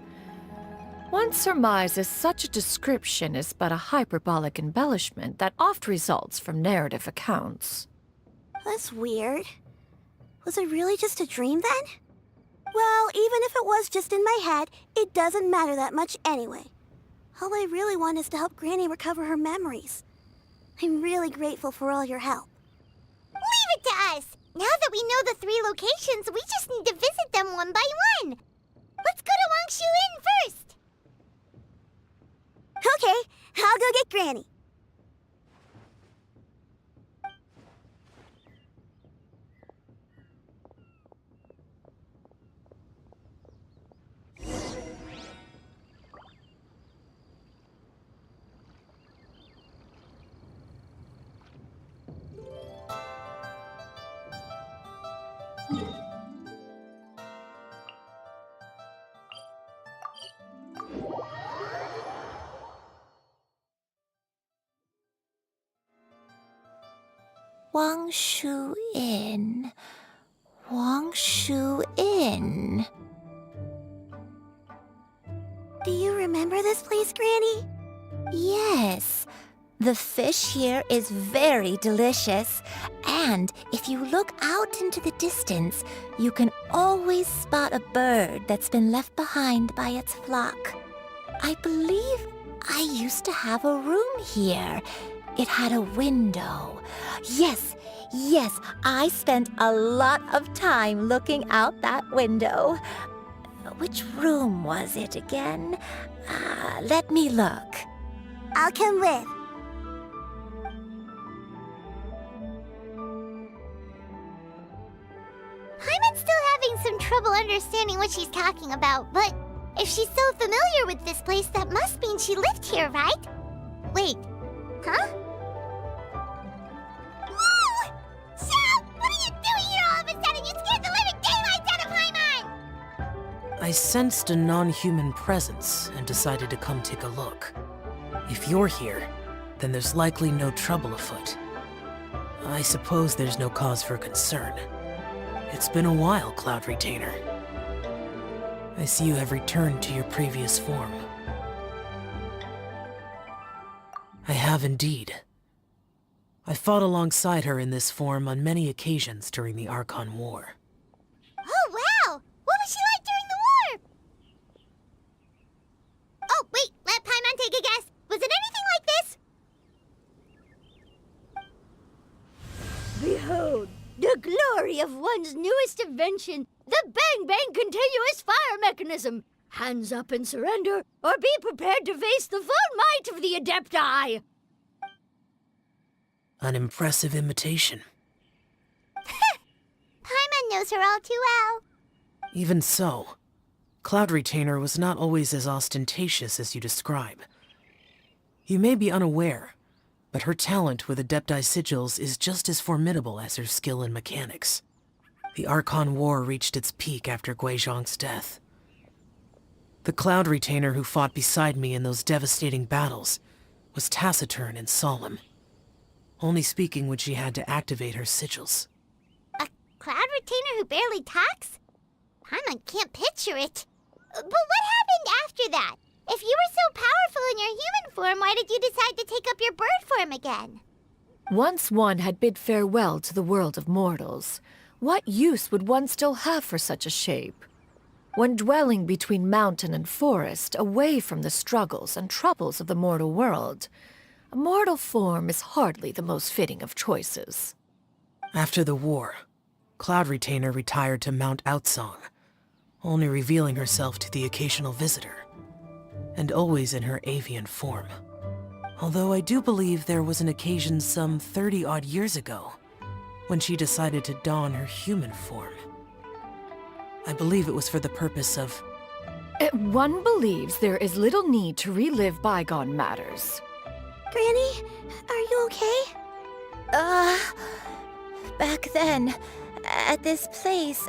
One surmises such a description is but a hyperbolic embellishment that oft results from narrative accounts. That's weird. Was it really just a dream then? Well, even if it was just in my head, it doesn't matter that much anyway. All I really want is to help Granny recover her memories. I'm really grateful for all your help. Leave it to us! Now that we know the 3 locations, we just need to visit them one by one. Let's go to Wangshu Inn first. Okay, I'll go get Granny. Wangshu Inn. Wangshu Inn. Do you remember this place, Granny? Yes. The fish here is very delicious. And if you look out into the distance, you can always spot a bird that's been left behind by its flock. I believe I used to have a room here. It had a window. Yes, I spent a lot of time looking out that window. Which room was it again? Let me look. I'll come with. Paimon's still having some trouble understanding what she's talking about, but if she's so familiar with this place, that must mean she lived here, right? Wait, huh? Whoa! Shao! What are you doing here all of a sudden? You scared the living daylights out of Paimon! I sensed a non-human presence and decided to come take a look. If you're here, then there's likely no trouble afoot. I suppose there's no cause for concern. It's been a while, Cloud Retainer. I see you have returned to your previous form. I have indeed. I fought alongside her in this form on many occasions during the Archon War. Oh, wow! What was she like during the war? Oh, wait, let Paimon take a guess. Was it anything like this? Behold, the glory of one's newest invention, the Bang Bang Continuous Fire Mechanism. Hands up and surrender, or be prepared to face the full might of the Adepti. An impressive imitation. Paimon knows her all too well. Even so, Cloud Retainer was not always as ostentatious as you describe. You may be unaware, but her talent with Adepti sigils is just as formidable as her skill in mechanics. The Archon War reached its peak after Guizhong's death. The Cloud Retainer who fought beside me in those devastating battles was taciturn and solemn, only speaking when she had to activate her sigils. A Cloud Retainer who barely talks? Paimon can't picture it. But what happened after that? If you were so powerful in your human form, why did you decide to take up your bird form again? Once one had bid farewell to the world of mortals, what use would one still have for such a shape? When dwelling between mountain and forest, away from the struggles and troubles of the mortal world, a mortal form is hardly the most fitting of choices. After the war, Cloud Retainer retired to Mount Outsong, only revealing herself to the occasional visitor, and always in her avian form. Although I do believe there was an occasion some 30-odd years ago when she decided to don her human form. I believe it was for the purpose of... One believes there is little need to relive bygone matters. Granny, are you okay? Back then, at this place,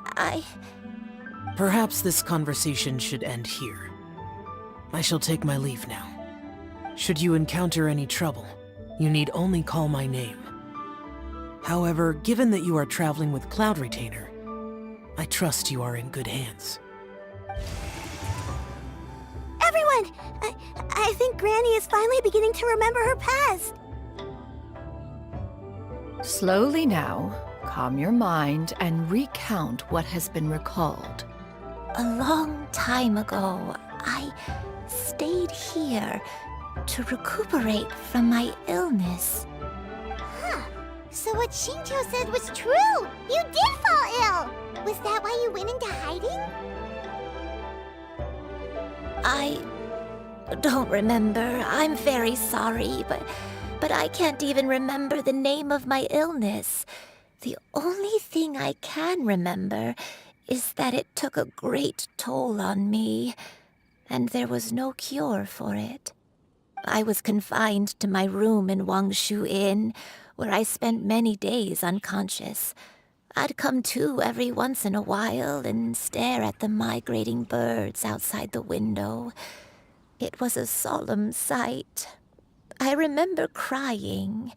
Perhaps this conversation should end here. I shall take my leave now. Should you encounter any trouble, you need only call my name. However, given that you are traveling with Cloud Retainer, I trust you are in good hands. Everyone! I think Granny is finally beginning to remember her past. Slowly now, calm your mind and recount what has been recalled. A long time ago, I stayed here to recuperate from my illness. Huh. So what Shinjo said was true! You did fall ill! Was that why you went into hiding? I don't remember. I'm very sorry, but I can't even remember the name of my illness. The only thing I can remember is that it took a great toll on me, and there was no cure for it. I was confined to my room in Wangshu Inn, where I spent many days unconscious. I'd come to every once in a while and stare at the migrating birds outside the window. It was a solemn sight. I remember crying,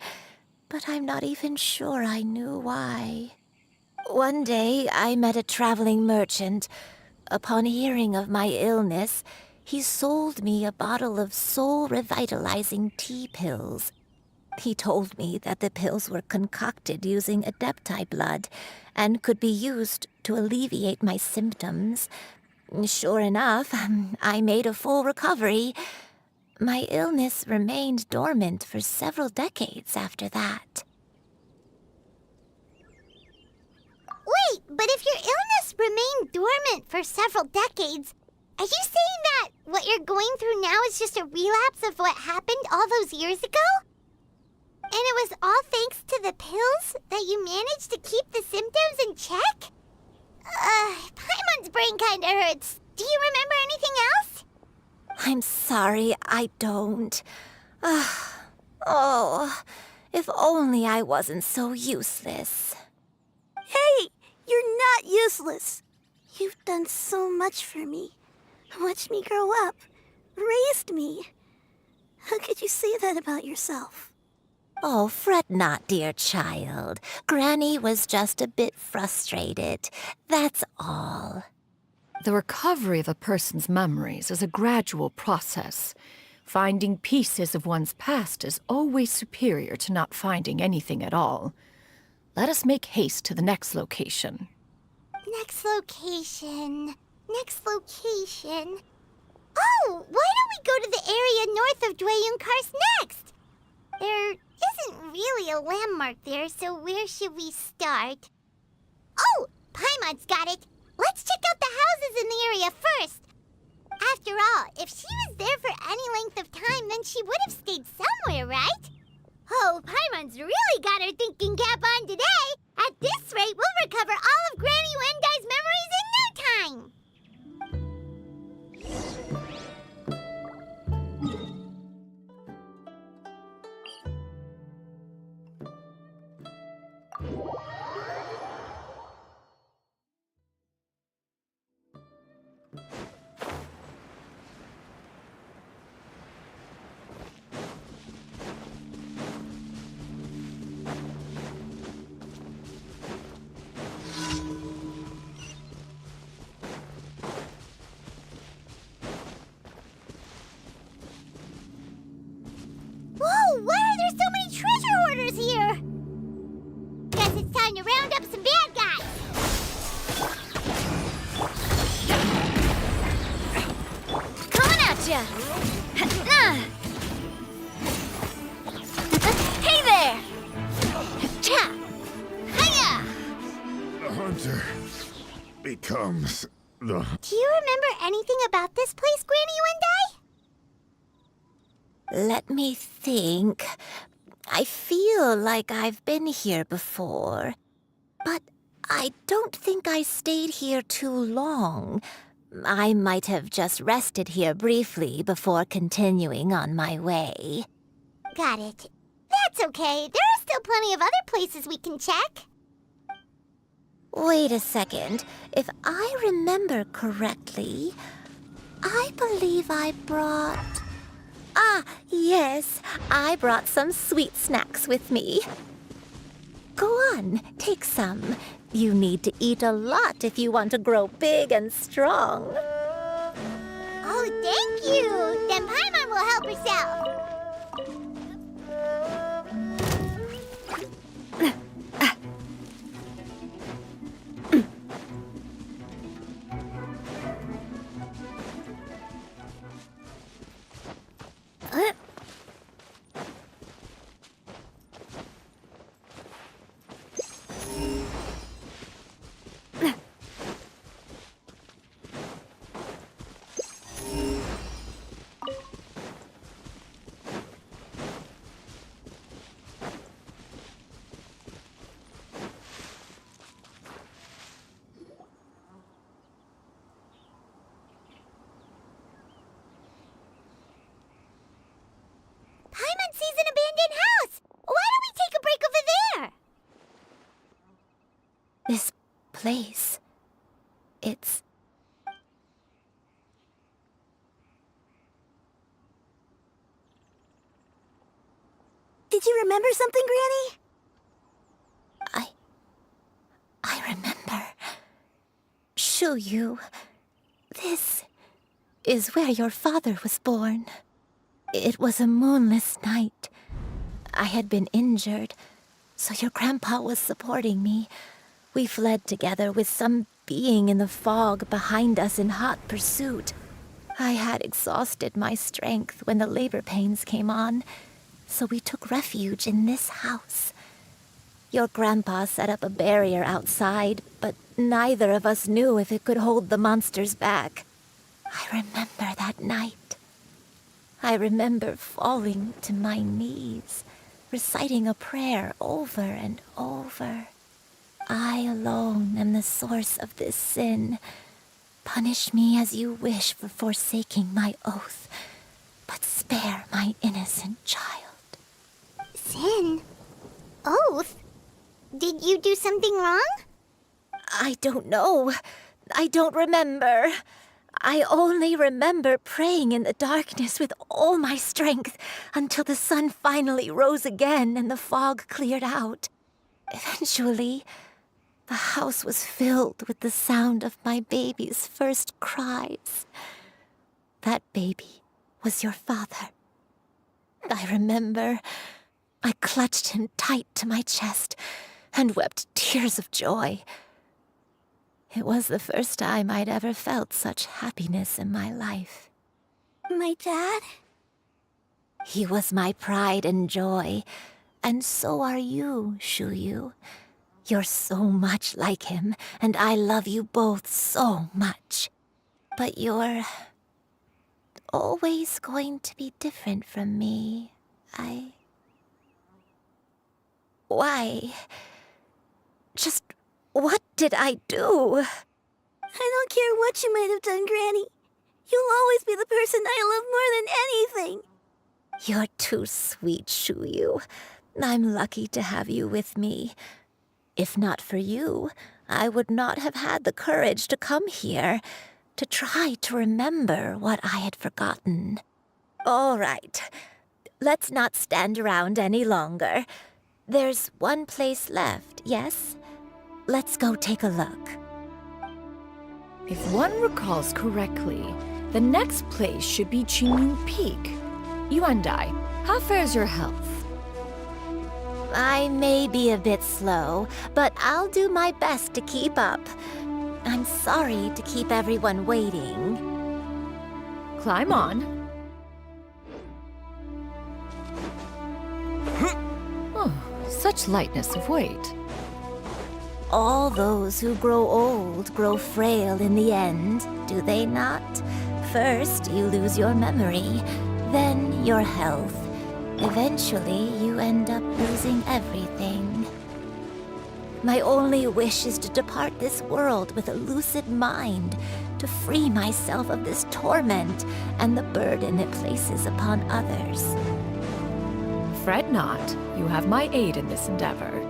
but I'm not even sure I knew why. One day, I met a traveling merchant. Upon hearing of my illness, he sold me a bottle of soul-revitalizing tea pills. He told me that the pills were concocted using Adepti blood and could be used to alleviate my symptoms. Sure enough, I made a full recovery. My illness remained dormant for several decades after that. Wait, but if your illness remained dormant for several decades, are you saying that what you're going through now is just a relapse of what happened all those years ago? And it was all thanks to the pills that you managed to keep the symptoms in check? Paimon's brain kinda hurts. Do you remember anything else? I'm sorry, I don't. Oh, if only I wasn't so useless. Hey, you're not useless. You've done so much for me. Watched me grow up. Raised me. How could you say that about yourself? Oh, fret not, dear child. Granny was just a bit frustrated. That's all. The recovery of a person's memories is a gradual process. Finding pieces of one's past is always superior to not finding anything at all. Let us make haste to the next location. Next location. Next location. Oh, why don't we go to the area north of Dwayun Karst next? There isn't really a landmark there, so where should we start? Oh, Paimon's got it. Let's check out the houses in the area first. After all, if she was there for any length of time, then she would have stayed somewhere, right? Oh, Paimon's really got her thinking cap on today. At this rate, we'll recover all of Granny Wendai's memories in no time. gotcha! Hey there! Cha! Hiya! The hunter becomes the... Do you remember anything about this place, Granny Yuendai? Let me think. I feel like I've been here before, but I don't think I stayed here too long. I might have just rested here briefly before continuing on my way. Got it. That's okay. There are still plenty of other places we can check. Wait a second. If I remember correctly, I believe I brought... Ah, yes. I brought some sweet snacks with me. Go on, take some. You need to eat a lot if you want to grow big and strong. Oh, thank you! Then Paimon will help herself. Paimon sees an abandoned house. Why don't we take a break over there? This place... it's... Did you remember something, Granny? I remember. Xianyun, this is where your father was born. It was a moonless night. I had been injured, so your grandpa was supporting me. We fled together with some being in the fog behind us in hot pursuit. I had exhausted my strength when the labor pains came on, so we took refuge in this house. Your grandpa set up a barrier outside, but neither of us knew if it could hold the monsters back. I remember that night. I remember falling to my knees, reciting a prayer over and over. I alone am the source of this sin. Punish me as you wish for forsaking my oath, but spare my innocent child. Sin? Oath? Did you do something wrong? I don't know. I don't remember. I only remember praying in the darkness with all my strength until the sun finally rose again and the fog cleared out. Eventually, the house was filled with the sound of my baby's first cries. That baby was your father. I remember I clutched him tight to my chest and wept tears of joy. It was the first time I'd ever felt such happiness in my life. My dad? He was my pride and joy, and so are you, Xianyun. You're so much like him, and I love you both so much. But you're always going to be different from me. Why? Just what did I do? I don't care what you might have done, Granny. You'll always be the person I love more than anything. You're too sweet, Xianyun. I'm lucky to have you with me. If not for you, I would not have had the courage to come here, to try to remember what I had forgotten. All right, let's not stand around any longer. There's one place left, yes? Let's go take a look. If one recalls correctly, the next place should be Xianyun Peak. Yuendai, how fares your health? I may be a bit slow, but I'll do my best to keep up. I'm sorry to keep everyone waiting. Climb on. such lightness of weight? All those who grow old grow frail in the end, do they not? First, you lose your memory, then your health. Eventually, you end up losing everything. My only wish is to depart this world with a lucid mind, to free myself of this torment and the burden it places upon others. Fret not, you have my aid in this endeavor.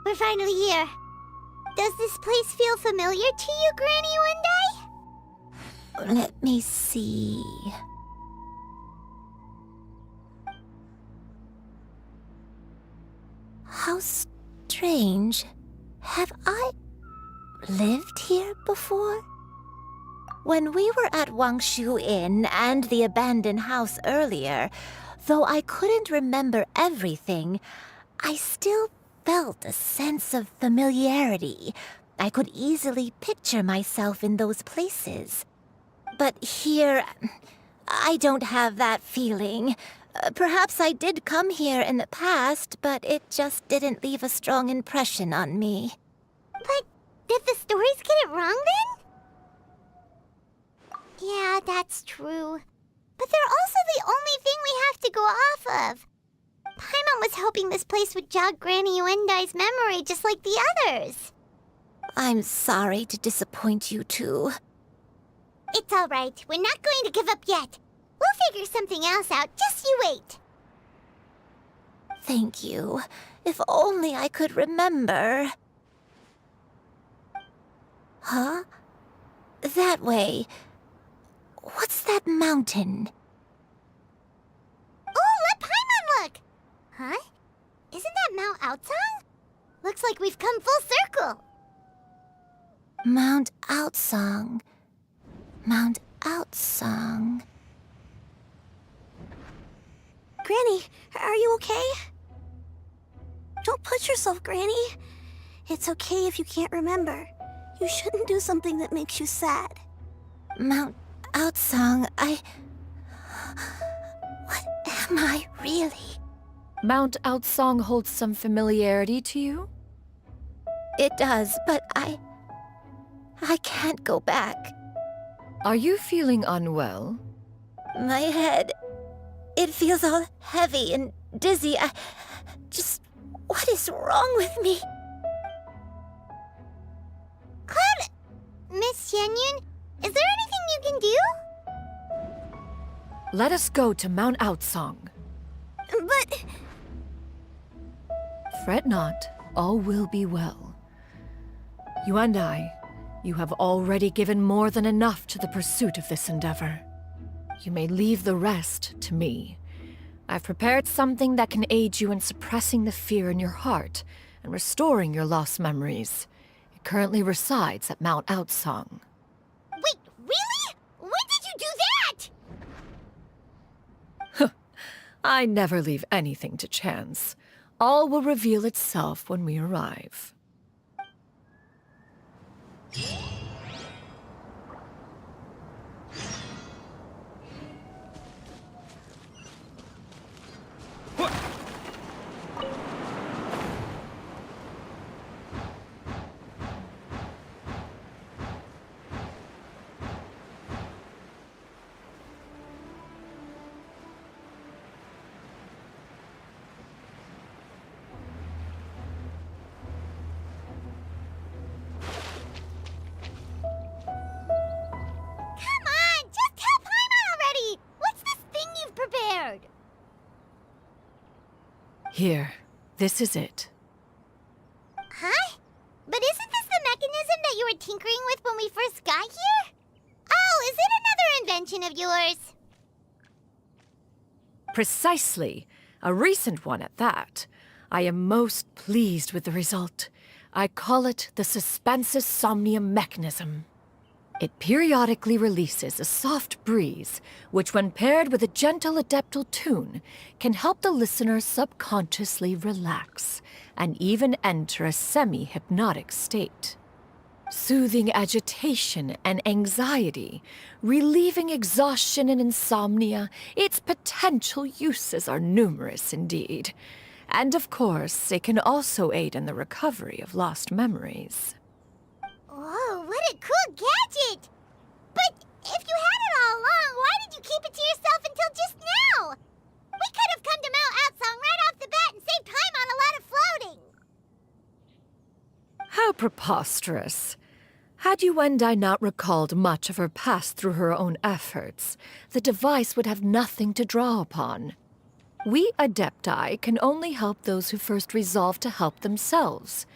We're finally here. Does this place feel familiar to you, Granny Wendai? Let me see. How strange. Have I lived here before? When we were at Wangshu Inn and the abandoned house earlier, though I couldn't remember everything, I still felt a sense of familiarity. I could easily picture myself in those places. But here, I don't have that feeling. Perhaps I did come here in the past, but it just didn't leave a strong impression on me. But did the stories get it wrong then? Yeah, that's true. But they're also the only thing we have to go off of. Paimon was hoping this place would jog Granny Wendai's memory just like the others. I'm sorry to disappoint you too. It's all right. We're not going to give up yet. We'll figure something else out. Just you wait. Thank you. If only I could remember. Huh? That way. What's that mountain? Oh, let Paimon look! Huh? Isn't that Mount Outsang? Looks like we've come full circle. Mount Outsang. Mount Outsang. Granny, are you okay? Don't push yourself, Granny. It's okay if you can't remember. You shouldn't do something that makes you sad. Mount Outsang, What am I really? Mount Outsang holds some familiarity to you? It does, but I can't go back. Are you feeling unwell? My head, it feels all heavy and dizzy. What is wrong with me? Cloud, Miss Xianyun, is there anything you can do? Let us go to Mount Outsang. But... Fret not, all will be well. You and I, you have already given more than enough to the pursuit of this endeavor. You may leave the rest to me. I've prepared something that can aid you in suppressing the fear in your heart and restoring your lost memories. It currently resides at Mount Outsang. Wait, really? When did you do that? I never leave anything to chance. All will reveal itself when we arrive. Here, this is it. Huh? But isn't this the mechanism that you were tinkering with when we first got here? Oh, is it another invention of yours? Precisely. A recent one at that. I am most pleased with the result. I call it the Suspensus Somnium mechanism. It periodically releases a soft breeze, which when paired with a gentle adeptal tune, can help the listener subconsciously relax and even enter a semi-hypnotic state. Soothing agitation and anxiety, relieving exhaustion and insomnia, its potential uses are numerous indeed. And of course, it can also aid in the recovery of lost memories. Whoa, what a cool gadget! But if you had it all along, why did you keep it to yourself until just now? We could have come to Mount Outsong right off the bat and saved time on a lot of floating. How preposterous. Had Yuendai not recalled much of her past through her own efforts, the device would have nothing to draw upon. We Adepti can only help those who first resolve to help themselves.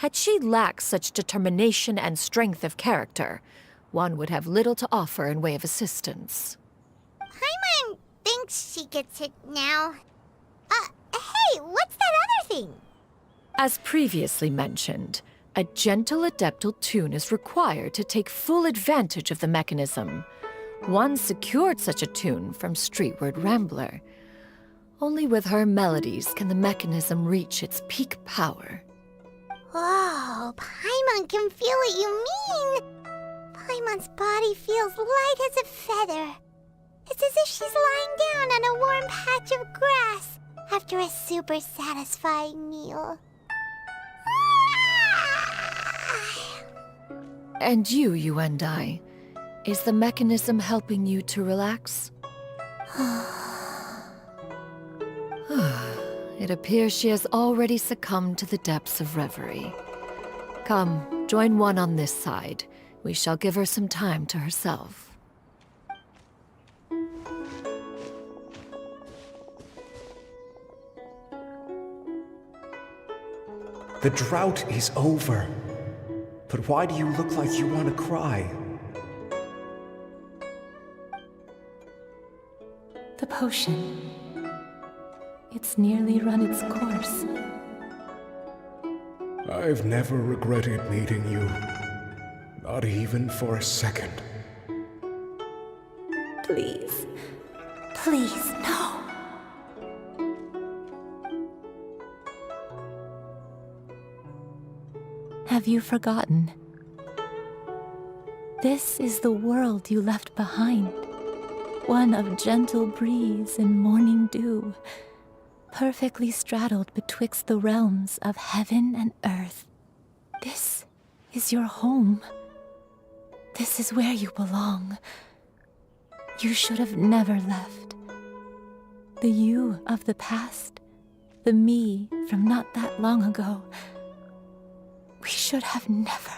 Had she lacked such determination and strength of character, one would have little to offer in way of assistance. Paimon thinks she gets it now. Hey, what's that other thing? As previously mentioned, a gentle adeptal tune is required to take full advantage of the mechanism. One secured such a tune from Streetward Rambler. Only with her melodies can the mechanism reach its peak power. Whoa, Paimon can feel what you mean. Paimon's body feels light as a feather. It's as if she's lying down on a warm patch of grass after a super satisfying meal. And you and I, is the mechanism helping you to relax? It appears she has already succumbed to the depths of reverie. Come, join one on this side. We shall give her some time to herself. The drought is over. But why do you look like you want to cry? The potion. It's nearly run its course. I've never regretted meeting you. Not even for a second. Please. Please, no. Have you forgotten? This is the world you left behind. One of gentle breeze and morning dew, perfectly straddled betwixt the realms of heaven and earth. This is your home. This is where you belong. You should have never left. The you of the past, the me from not that long ago, we should have never.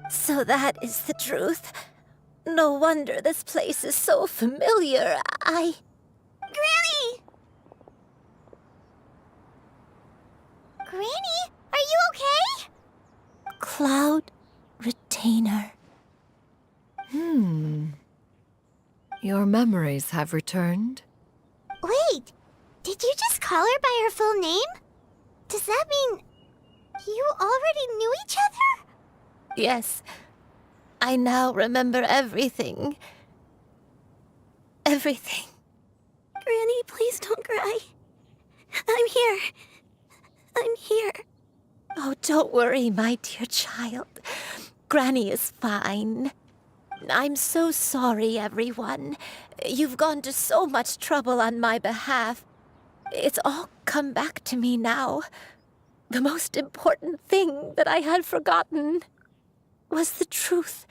So that is the truth. No wonder this place is so familiar. Granny! Granny, are you okay? Cloud Retainer. Your memories have returned? Wait, did you just call her by her full name? Does that mean you already knew each other? Yes. I now remember everything. Everything. Granny, please don't cry. I'm here. I'm here. Oh, don't worry, my dear child. Granny is fine. I'm so sorry, everyone. You've gone to so much trouble on my behalf. It's all come back to me now. The most important thing that I had forgotten was the truth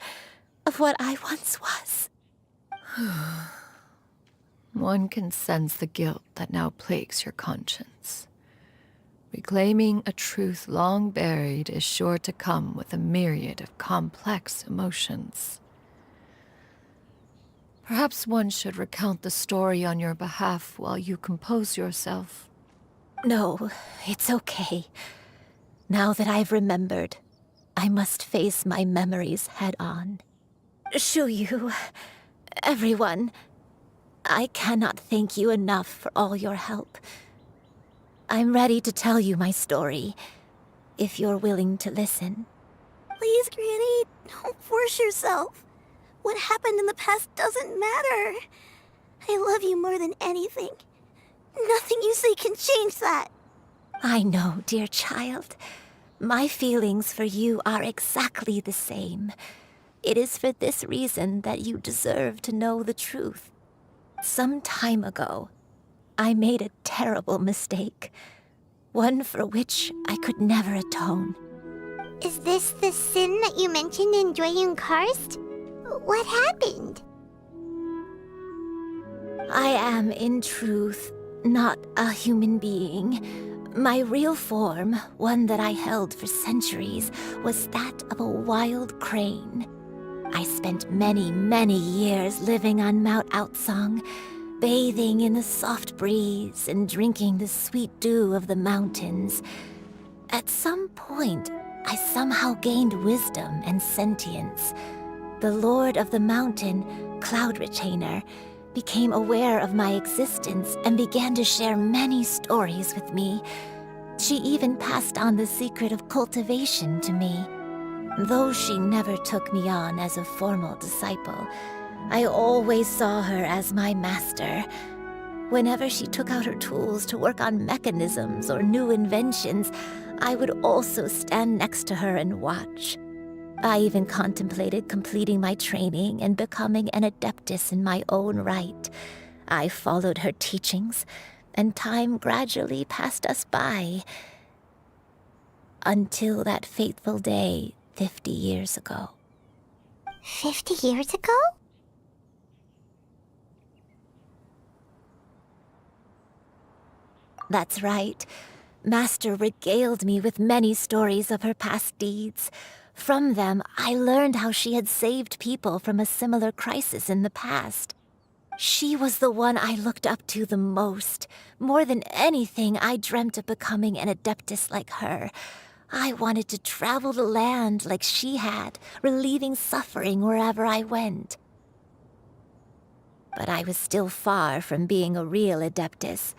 of what I once was. One can sense the guilt that now plagues your conscience. Reclaiming a truth long buried is sure to come with a myriad of complex emotions. Perhaps one should recount the story on your behalf while you compose yourself. No, it's okay. Now that I've remembered, I must face my memories head on. Xianyun, everyone, I cannot thank you enough for all your help. I'm ready to tell you my story, if you're willing to listen. Please, Granny, don't force yourself. What happened in the past doesn't matter. I love you more than anything. Nothing you say can change that. I know, dear child. My feelings for you are exactly the same. It is for this reason that you deserve to know the truth. Some time ago, I made a terrible mistake. One for which I could never atone. Is this the sin that you mentioned in Xianyun Karst? What happened? I am, in truth, not a human being. My real form, one that I held for centuries, was that of a wild crane. I spent many, many years living on Mount Outsong, bathing in the soft breeze and drinking the sweet dew of the mountains. At some point, I somehow gained wisdom and sentience. The Lord of the Mountain, Cloud Retainer, became aware of my existence and began to share many stories with me. She even passed on the secret of cultivation to me. Though she never took me on as a formal disciple, I always saw her as my master. Whenever she took out her tools to work on mechanisms or new inventions, I would also stand next to her and watch. I even contemplated completing my training and becoming an adeptus in my own right. I followed her teachings, and time gradually passed us by. Until that fateful day 50 years ago. 50 years ago? That's right. Master regaled me with many stories of her past deeds. From them, I learned how she had saved people from a similar crisis in the past. She was the one I looked up to the most. More than anything, I dreamt of becoming an adeptus like her. I wanted to travel the land like she had, relieving suffering wherever I went. But I was still far from being a real adeptus.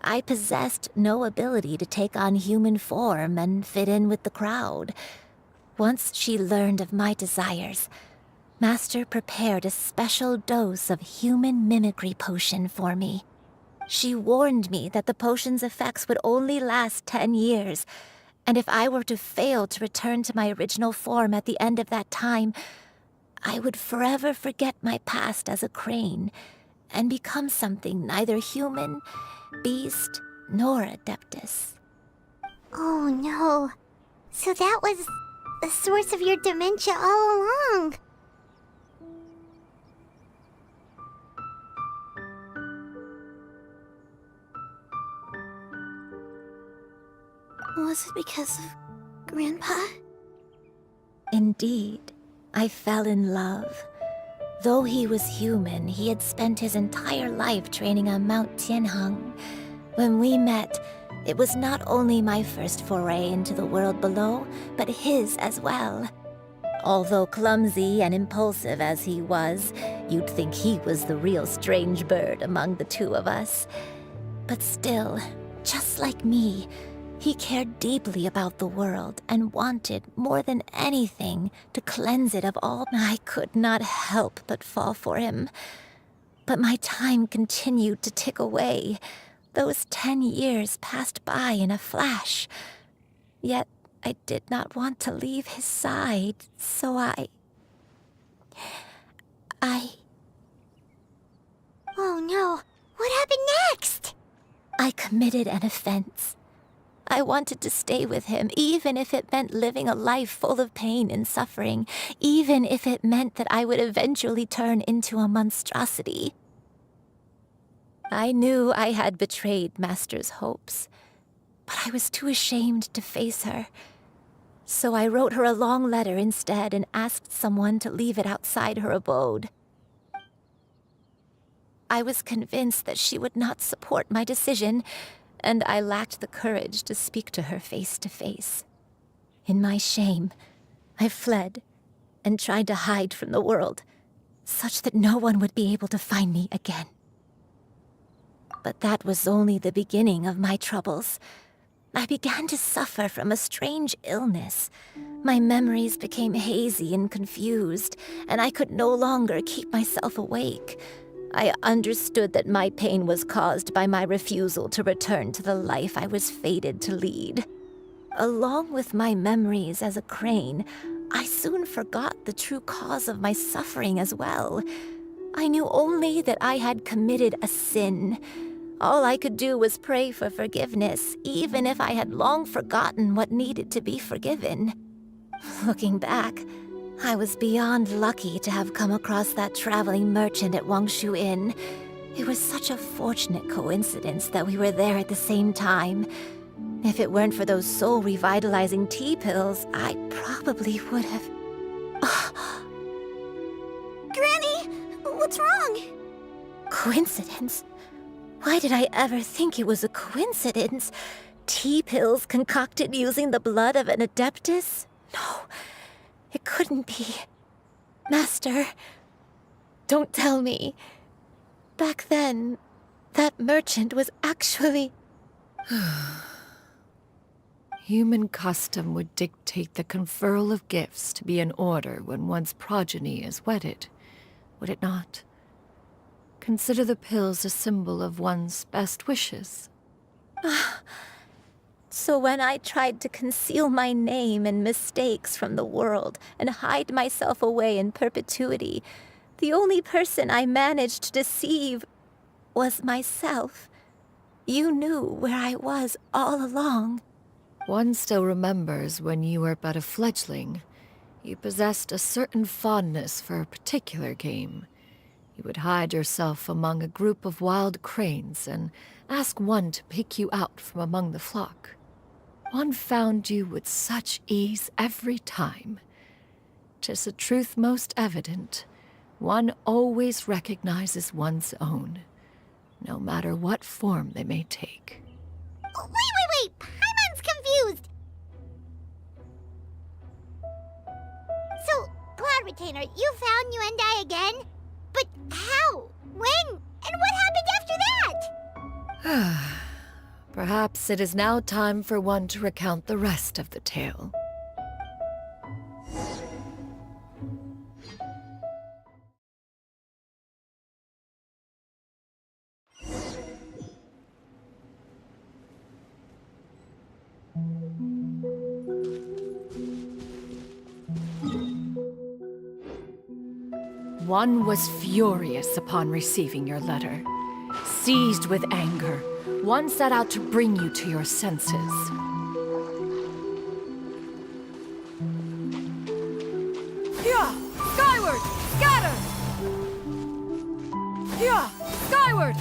I possessed no ability to take on human form and fit in with the crowd. Once she learned of my desires, Master prepared a special dose of human mimicry potion for me. She warned me that the potion's effects would only last 10 years, and if I were to fail to return to my original form at the end of that time, I would forever forget my past as a crane and become something neither human, beast, nor adeptus. Oh no. So that was the source of your dementia all along. Was it because of Grandpa? Indeed, I fell in love. Though he was human, he had spent his entire life training on Mount Tianheng. When we met, it was not only my first foray into the world below, but his as well. Although clumsy and impulsive as he was, you'd think he was the real strange bird among the two of us. But still, just like me, he cared deeply about the world and wanted, more than anything, to cleanse it of all. I could not help but fall for him. But my time continued to tick away. Those 10 years passed by in a flash. Yet I did not want to leave his side, so I... Oh no. What happened next? I committed an offense. I wanted to stay with him, even if it meant living a life full of pain and suffering, even if it meant that I would eventually turn into a monstrosity. I knew I had betrayed Master's hopes. but I was too ashamed to face her. So I wrote her a long letter instead and asked someone to leave it outside her abode. I was convinced that she would not support my decision, and I lacked the courage to speak to her face to face. In my shame, I fled and tried to hide from the world, such that no one would be able to find me again. But that was only the beginning of my troubles. I began to suffer from a strange illness. My memories became hazy and confused, and I could no longer keep myself awake. I understood that my pain was caused by my refusal to return to the life I was fated to lead. Along with my memories as a crane, I soon forgot the true cause of my suffering as well. I knew only that I had committed a sin. All I could do was pray for forgiveness, even if I had long forgotten what needed to be forgiven. Looking back, I was beyond lucky to have come across that traveling merchant at Wangshu Inn. It was such a fortunate coincidence that we were there at the same time. If it weren't for those soul-revitalizing tea pills, I probably would have... Granny, what's wrong? Coincidence? Why did I ever think it was a coincidence? Tea pills concocted using the blood of an adeptus? No, it couldn't be. Master, don't tell me. Back then, that merchant was actually... Human custom would dictate the conferral of gifts to be in order when one's progeny is wedded, would it not? Consider the pills a symbol of one's best wishes. So when I tried to conceal my name and mistakes from the world and hide myself away in perpetuity, the only person I managed to deceive was myself. You knew where I was all along. One still remembers when you were but a fledgling. You possessed a certain fondness for a particular game. You would hide yourself among a group of wild cranes and ask one to pick you out from among the flock. One found you with such ease every time. 'Tis a truth most evident. One always recognizes one's own, no matter what form they may take. Wait! Paimon's confused! So, Cloud Retainer, you found Yuendai again? But how? When? And what happened after that? Perhaps it is now time for one to recount the rest of the tale. One was furious upon receiving your letter. Seized with anger, one set out to bring you to your senses. Yeah! Skyward! Scatter! Yeah! Skyward!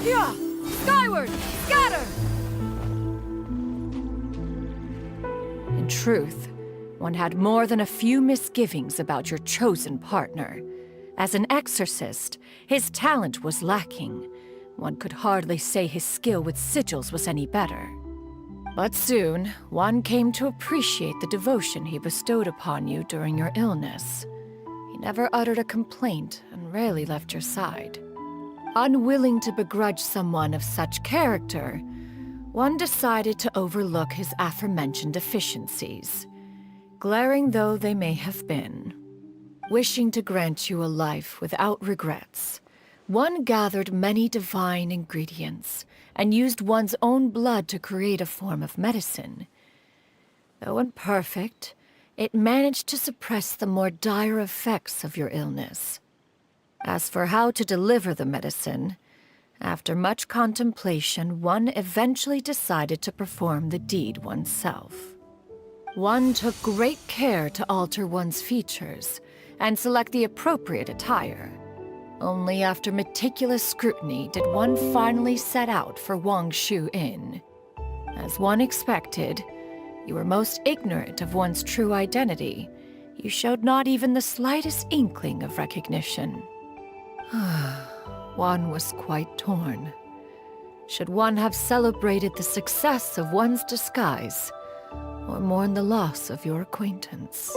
Yeah! Skyward! Scatter! In truth, one had more than a few misgivings about your chosen partner. As an exorcist, his talent was lacking. One could hardly say his skill with sigils was any better. But soon, one came to appreciate the devotion he bestowed upon you during your illness. He never uttered a complaint and rarely left your side. Unwilling to begrudge someone of such character, one decided to overlook his aforementioned deficiencies, glaring though they may have been. Wishing to grant you a life without regrets, one gathered many divine ingredients and used one's own blood to create a form of medicine. Though imperfect, it managed to suppress the more dire effects of your illness. As for how to deliver the medicine, after much contemplation, one eventually decided to perform the deed oneself. One took great care to alter one's features and select the appropriate attire. Only after meticulous scrutiny did one finally set out for Wangshu Inn. As one expected, you were most ignorant of one's true identity. You showed not even the slightest inkling of recognition. One was quite torn. Should one have celebrated the success of one's disguise, or mourn the loss of your acquaintance?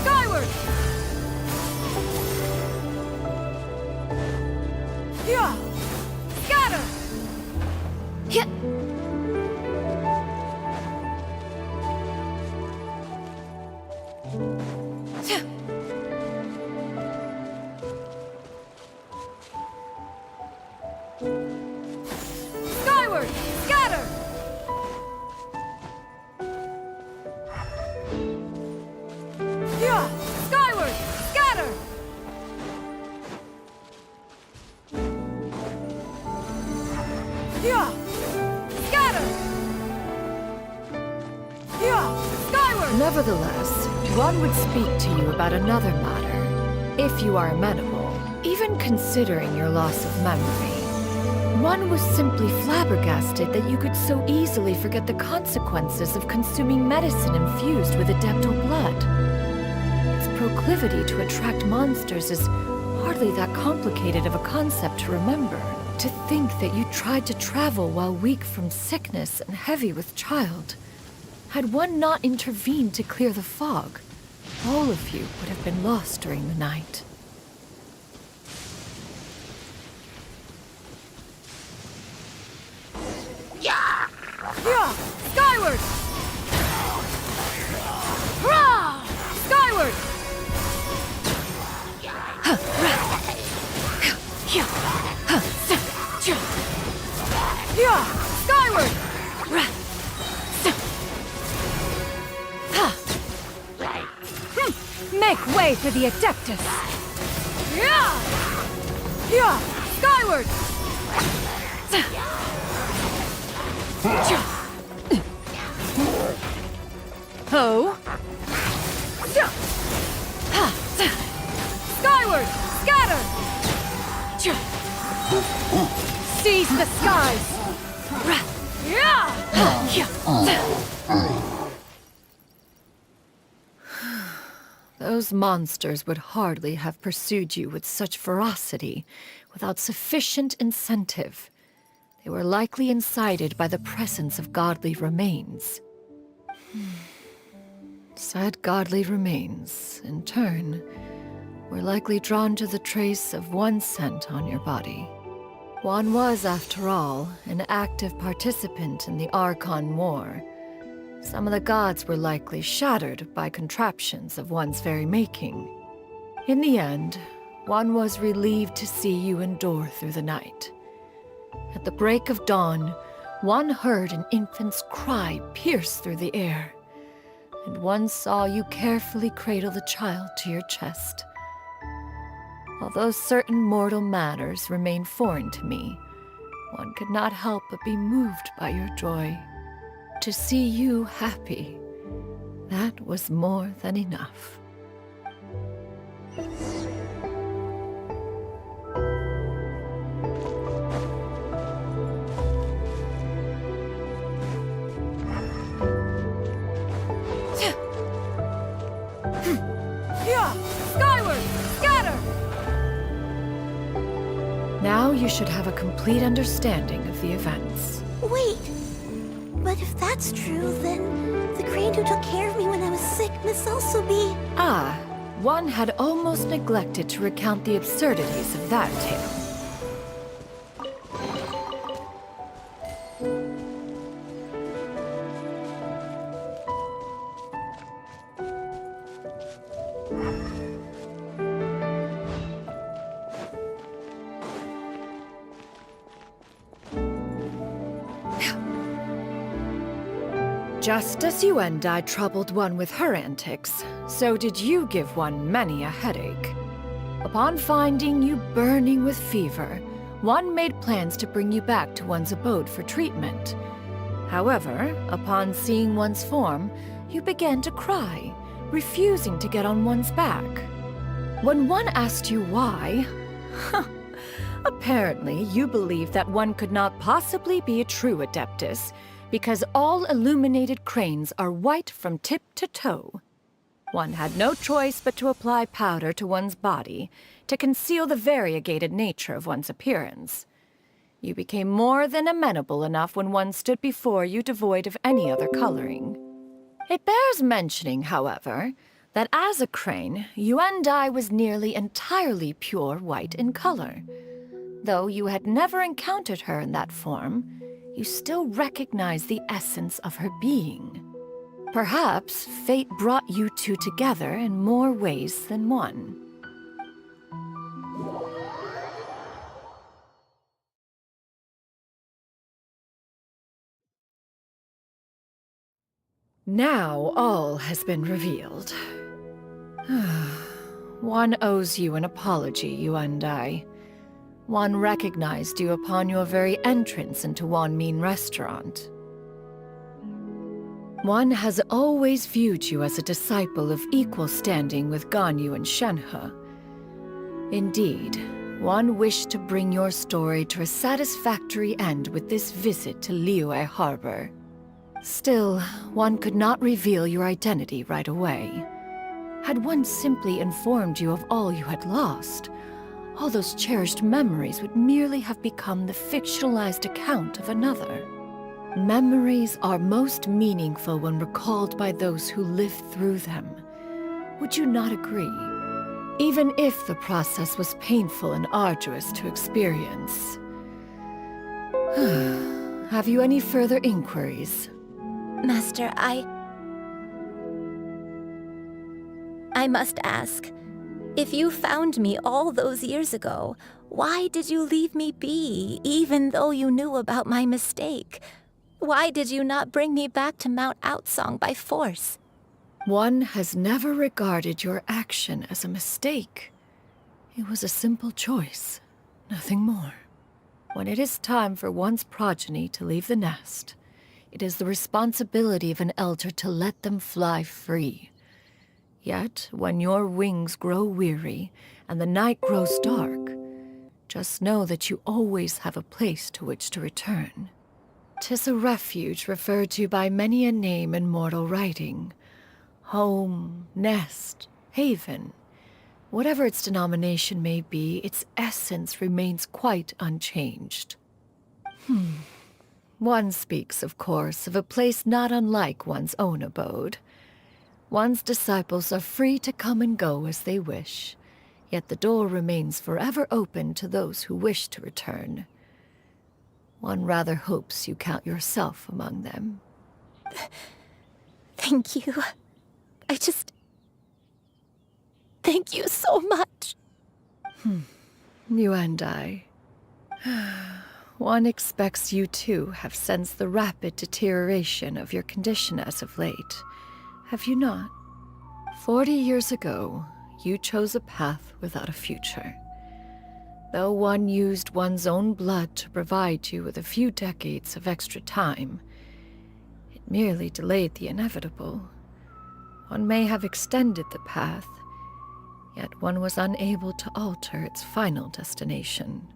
Skyward! Yeah! Scatter! Yeah. Skyward! Scatter! Yeah! Skyward! Scatter! Yeah! Scatter! Yeah! Skyward! Nevertheless, one would speak to you about another matter, if you are amenable, even considering your loss of memory. One was simply flabbergasted that you could so easily forget the consequences of consuming medicine infused with adeptal blood. Its proclivity to attract monsters is hardly that complicated of a concept to remember. To think that you tried to travel while weak from sickness and heavy with child. Had one not intervened to clear the fog, all of you would have been lost during the night. Yeah! Skyward! Hurrah! Skyward! Yeah! Skyward! Make way for the Adeptus! Yeah! Yeah! Skyward! Oh? Skyward! Scatter! Seize the skies! Those monsters would hardly have pursued you with such ferocity without sufficient incentive. They were likely incited by the presence of godly remains. Said godly remains, in turn, were likely drawn to the trace of one scent on your body. One was, after all, an active participant in the Archon War. Some of the gods were likely shattered by contraptions of one's very making. In the end, one was relieved to see you endure through the night. At the break of dawn, one heard an infant's cry pierce through the air, and one saw you carefully cradle the child to your chest. Although certain mortal matters remain foreign to me, one could not help but be moved by your joy. To see you happy, that was more than enough. Yeah! Skyward! Scatter! Now you should have a complete understanding of the events. Wait! But if that's true, then the crane who took care of me when I was sick must also be... Ah, one had almost neglected to recount the absurdities of that tale. Just as you and I troubled one with her antics, so did you give one many a headache. Upon finding you burning with fever, one made plans to bring you back to one's abode for treatment. However, upon seeing one's form, you began to cry, refusing to get on one's back. When one asked you why, apparently you believed that one could not possibly be a true Adeptus, because all illuminated cranes are white from tip to toe. One had no choice but to apply powder to one's body to conceal the variegated nature of one's appearance. You became more than amenable enough when one stood before you devoid of any other coloring. It bears mentioning, however, that as a crane, Yuendai was nearly entirely pure white in color. Though you had never encountered her in that form, you still recognize the essence of her being. Perhaps fate brought you two together in more ways than one. Now all has been revealed. One owes you an apology, you and I. One recognized you upon your very entrance into Wanmin restaurant. One has always viewed you as a disciple of equal standing with Ganyu and Shenhe. Indeed, one wished to bring your story to a satisfactory end with this visit to Liyue Harbor. Still, one could not reveal your identity right away. Had one simply informed you of all you had lost, all those cherished memories would merely have become the fictionalized account of another. Memories are most meaningful when recalled by those who lived through them. Would you not agree? Even if the process was painful and arduous to experience. Have you any further inquiries? Master, I must ask. If you found me all those years ago, why did you leave me be, even though you knew about my mistake? Why did you not bring me back to Mount Outsong by force? One has never regarded your action as a mistake. It was a simple choice, nothing more. When it is time for one's progeny to leave the nest, it is the responsibility of an elder to let them fly free. Yet, when your wings grow weary and the night grows dark, just know that you always have a place to which to return. 'Tis a refuge referred to by many a name in mortal writing. Home, nest, haven. Whatever its denomination may be, its essence remains quite unchanged. One speaks, of course, of a place not unlike one's own abode. One's disciples are free to come and go as they wish, yet the door remains forever open to those who wish to return. One rather hopes you count yourself among them. Thank you. Thank you so much. You and I. One expects you too have sensed the rapid deterioration of your condition as of late. Have you not? 40 years ago, you chose a path without a future. Though one used one's own blood to provide you with a few decades of extra time, it merely delayed the inevitable. One may have extended the path, yet one was unable to alter its final destination.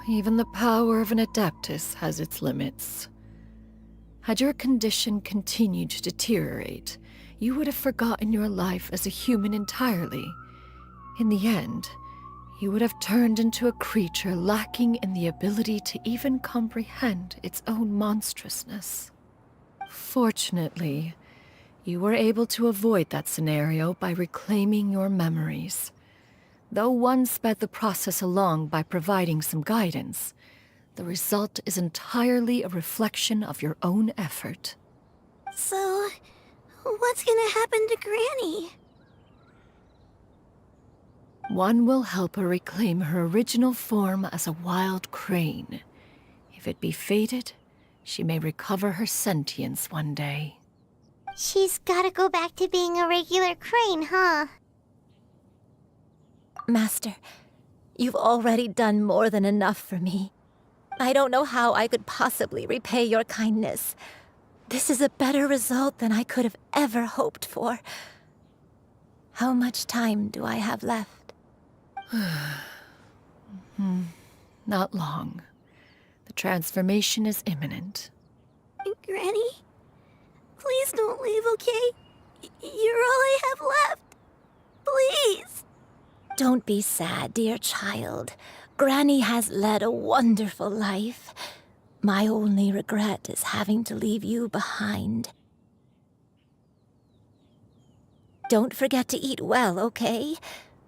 Even the power of an Adeptus has its limits. Had your condition continued to deteriorate, you would have forgotten your life as a human entirely. In the end, you would have turned into a creature lacking in the ability to even comprehend its own monstrousness. Fortunately, you were able to avoid that scenario by reclaiming your memories. Though one sped the process along by providing some guidance, the result is entirely a reflection of your own effort. So, what's gonna happen to Granny? One will help her reclaim her original form as a wild crane. If it be fated, she may recover her sentience one day. She's gotta go back to being a regular crane, huh? Master, you've already done more than enough for me. I don't know how I could possibly repay your kindness. This is a better result than I could have ever hoped for. How much time do I have left? Not long. The transformation is imminent. Granny? Please don't leave, okay? You're all I have left. Please. Don't be sad, dear child. Granny has led a wonderful life. My only regret is having to leave you behind. Don't forget to eat well, okay?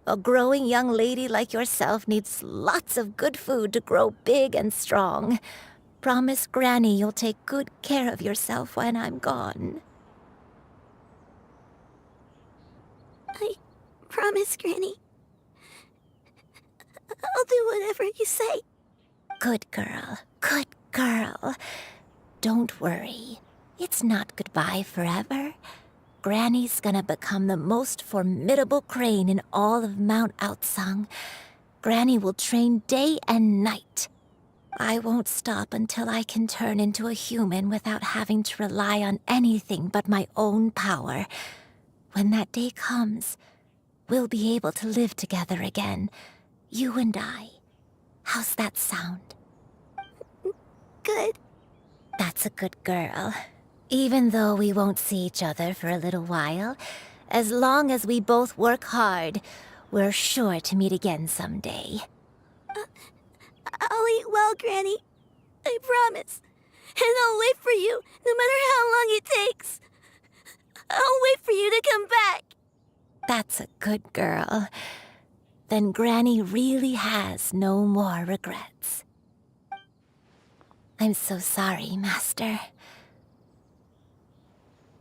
A growing young lady like yourself needs lots of good food to grow big and strong. Promise Granny you'll take good care of yourself when I'm gone. I promise, Granny. I'll do whatever you say. Good girl, good girl. Don't worry. It's not goodbye forever. Granny's gonna become the most formidable crane in all of Mount Outsung. Granny will train day and night. I won't stop until I can turn into a human without having to rely on anything but my own power. When that day comes, we'll be able to live together again. You and I. How's that sound? Good. That's a good girl. Even though we won't see each other for a little while, as long as we both work hard, we're sure to meet again someday. I'll eat well, Granny. I promise. And I'll wait for you, no matter how long it takes. I'll wait for you to come back. That's a good girl. Then Granny really has no more regrets. I'm so sorry, Master.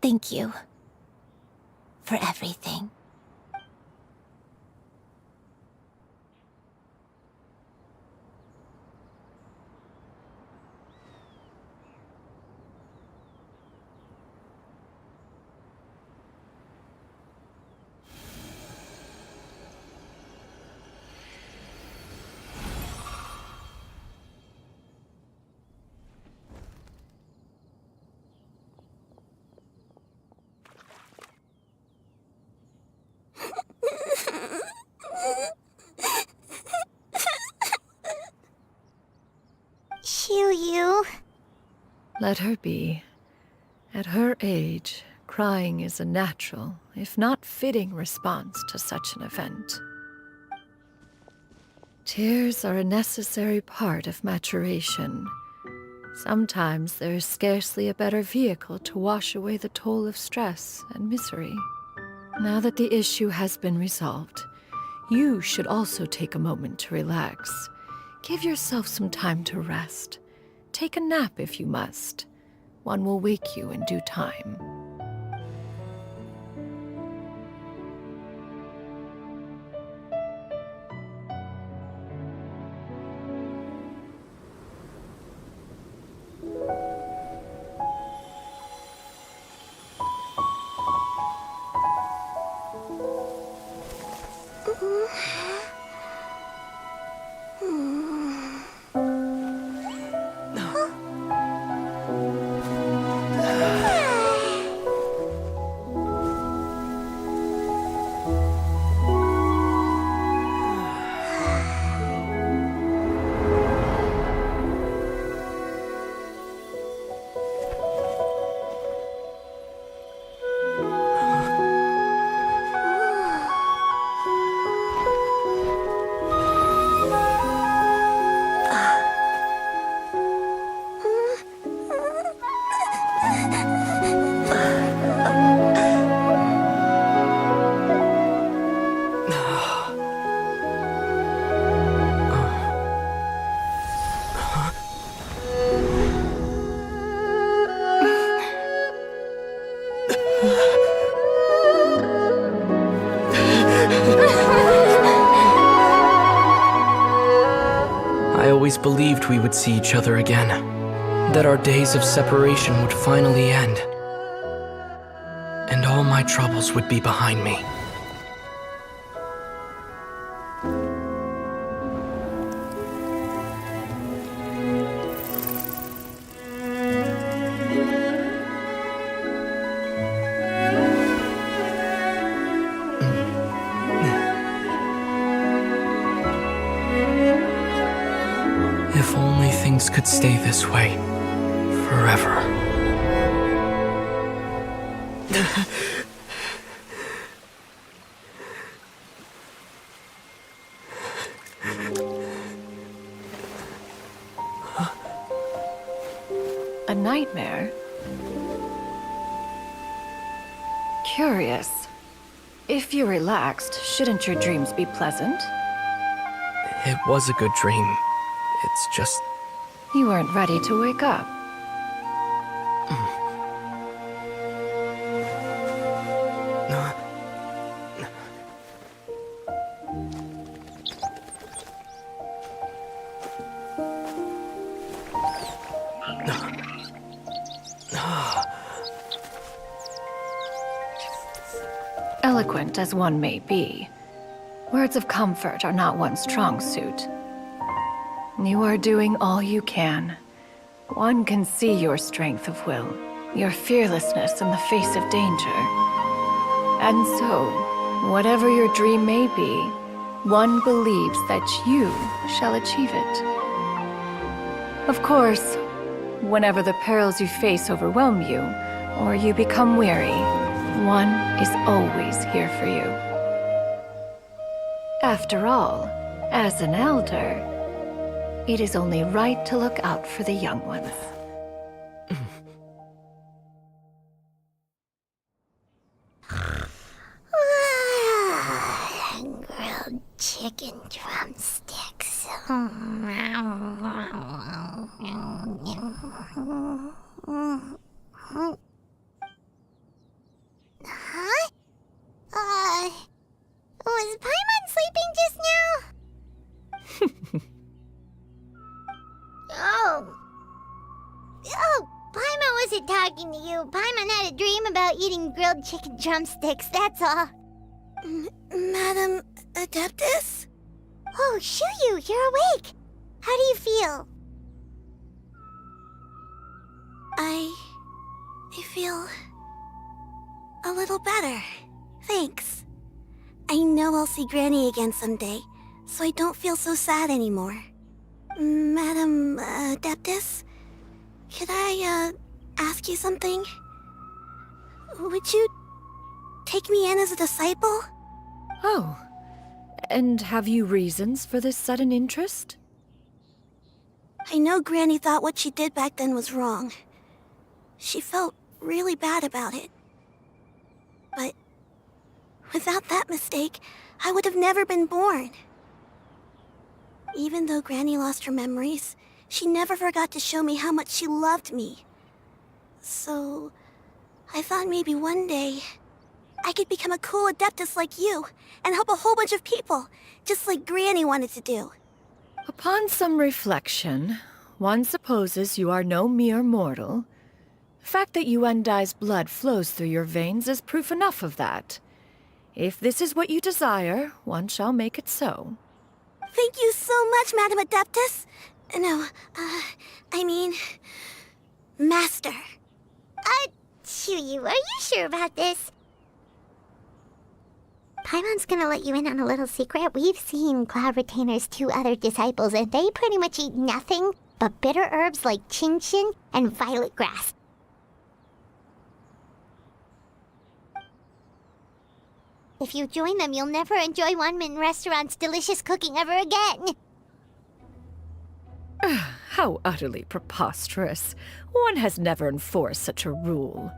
Thank you for everything. Xianyun. Let her be. At her age, crying is a natural, if not fitting, response to such an event. Tears are a necessary part of maturation. Sometimes there is scarcely a better vehicle to wash away the toll of stress and misery. Now that the issue has been resolved, you should also take a moment to relax. Give yourself some time to rest. Take a nap if you must. One will wake you in due time. believed we would see each other again, that our days of separation would finally end, and all my troubles would be behind me. If only things could stay this way forever. A nightmare? Curious. If you're relaxed, shouldn't your dreams be pleasant? It was a good dream. It's just... You weren't ready to wake up. Eloquent as one may be, words of comfort are not one's strong suit. You are doing all you can. One can see your strength of will, your fearlessness in the face of danger. And so, whatever your dream may be, one believes that you shall achieve it. Of course, whenever the perils you face overwhelm you, or you become weary, one is always here for you. After all, as an elder, it is only right to look out for the young ones. Grilled chicken drumsticks. Huh? Was Paimon sleeping just now? Oh, Paimon wasn't talking to you. Paimon had a dream about eating grilled chicken drumsticks, that's all. Madam Adeptus? Oh, Xianyun, you're awake. How do you feel? I feel a little better. Thanks. I know I'll see Granny again someday, so I don't feel so sad anymore. Madam Adeptus, could I ask you something? Would you take me in as a disciple? Oh, and have you reasons for this sudden interest? I know Granny thought what she did back then was wrong. She felt really bad about it. But without that mistake, I would have never been born. Even though Granny lost her memories, she never forgot to show me how much she loved me. So, I thought maybe one day I could become a cool Adeptus like you and help a whole bunch of people, just like Granny wanted to do. Upon some reflection, one supposes you are no mere mortal. The fact that Yuendai's blood flows through your veins is proof enough of that. If this is what you desire, one shall make it so. Thank you so much, Madam Adeptus. No, I mean, Master. Xianyun, are you sure about this? Paimon's gonna let you in on a little secret. We've seen Cloud Retainer's 2 other disciples, and they pretty much eat nothing but bitter herbs like chin-chin and violet grass. If you join them, you'll never enjoy Wanmin Restaurant's delicious cooking ever again. How utterly preposterous. One has never enforced such a rule.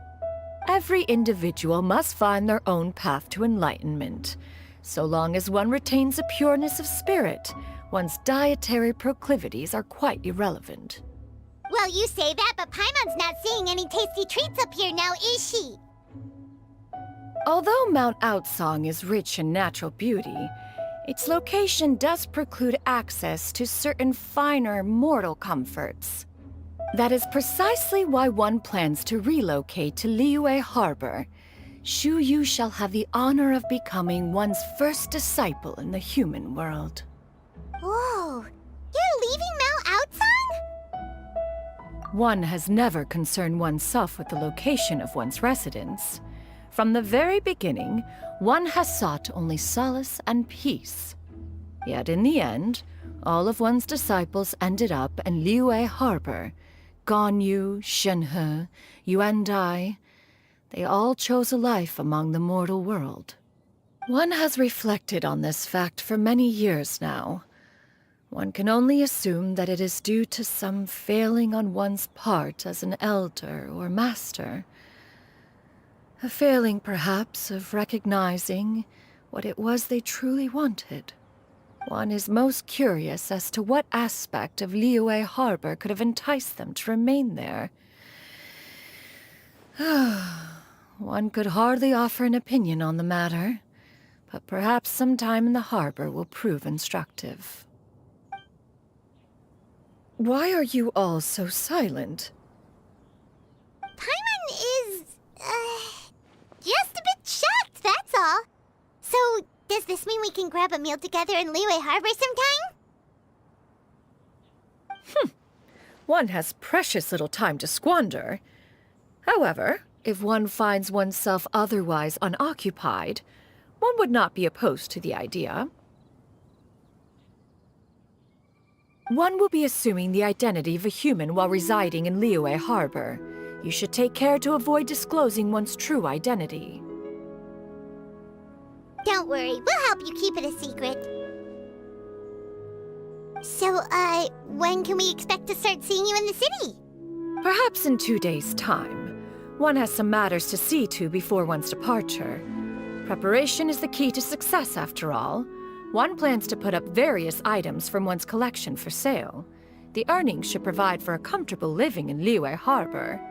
Every individual must find their own path to enlightenment. So long as one retains a pureness of spirit, one's dietary proclivities are quite irrelevant. Well, you say that, but Paimon's not seeing any tasty treats up here now, is she? Although Mount Outsong is rich in natural beauty, Its location does preclude access to certain finer mortal comforts. That is precisely why one plans to relocate to Liyue Harbor. Shu Yu shall have the honor of becoming one's first disciple in the human world. Whoa! You're leaving Mao outside? One has never concerned oneself with the location of one's residence. From the very beginning, one has sought only solace and peace. Yet in the end, all of one's disciples ended up in Liyue Harbor. Ganyu, Shenhe, Yuandai, they all chose a life among the mortal world. One has reflected on this fact for many years now. One can only assume that it is due to some failing on one's part as an elder or master. A failing, perhaps, of recognizing what it was they truly wanted. One is most curious as to what aspect of Liyue Harbor could have enticed them to remain there. One could hardly offer an opinion on the matter, but perhaps some time in the harbor will prove instructive. Why are you all so silent? Paimon is, just a bit shocked, that's all. So, does this mean we can grab a meal together in Liyue Harbor sometime? One has precious little time to squander. However, if one finds oneself otherwise unoccupied, one would not be opposed to the idea. One will be assuming the identity of a human while residing in Liyue Harbor. You should take care to avoid disclosing one's true identity. Don't worry, we'll help you keep it a secret. So, when can we expect to start seeing you in the city? Perhaps in 2 days' time. One has some matters to see to before one's departure. Preparation is the key to success, after all. One plans to put up various items from one's collection for sale. The earnings should provide for a comfortable living in Liyue Harbor.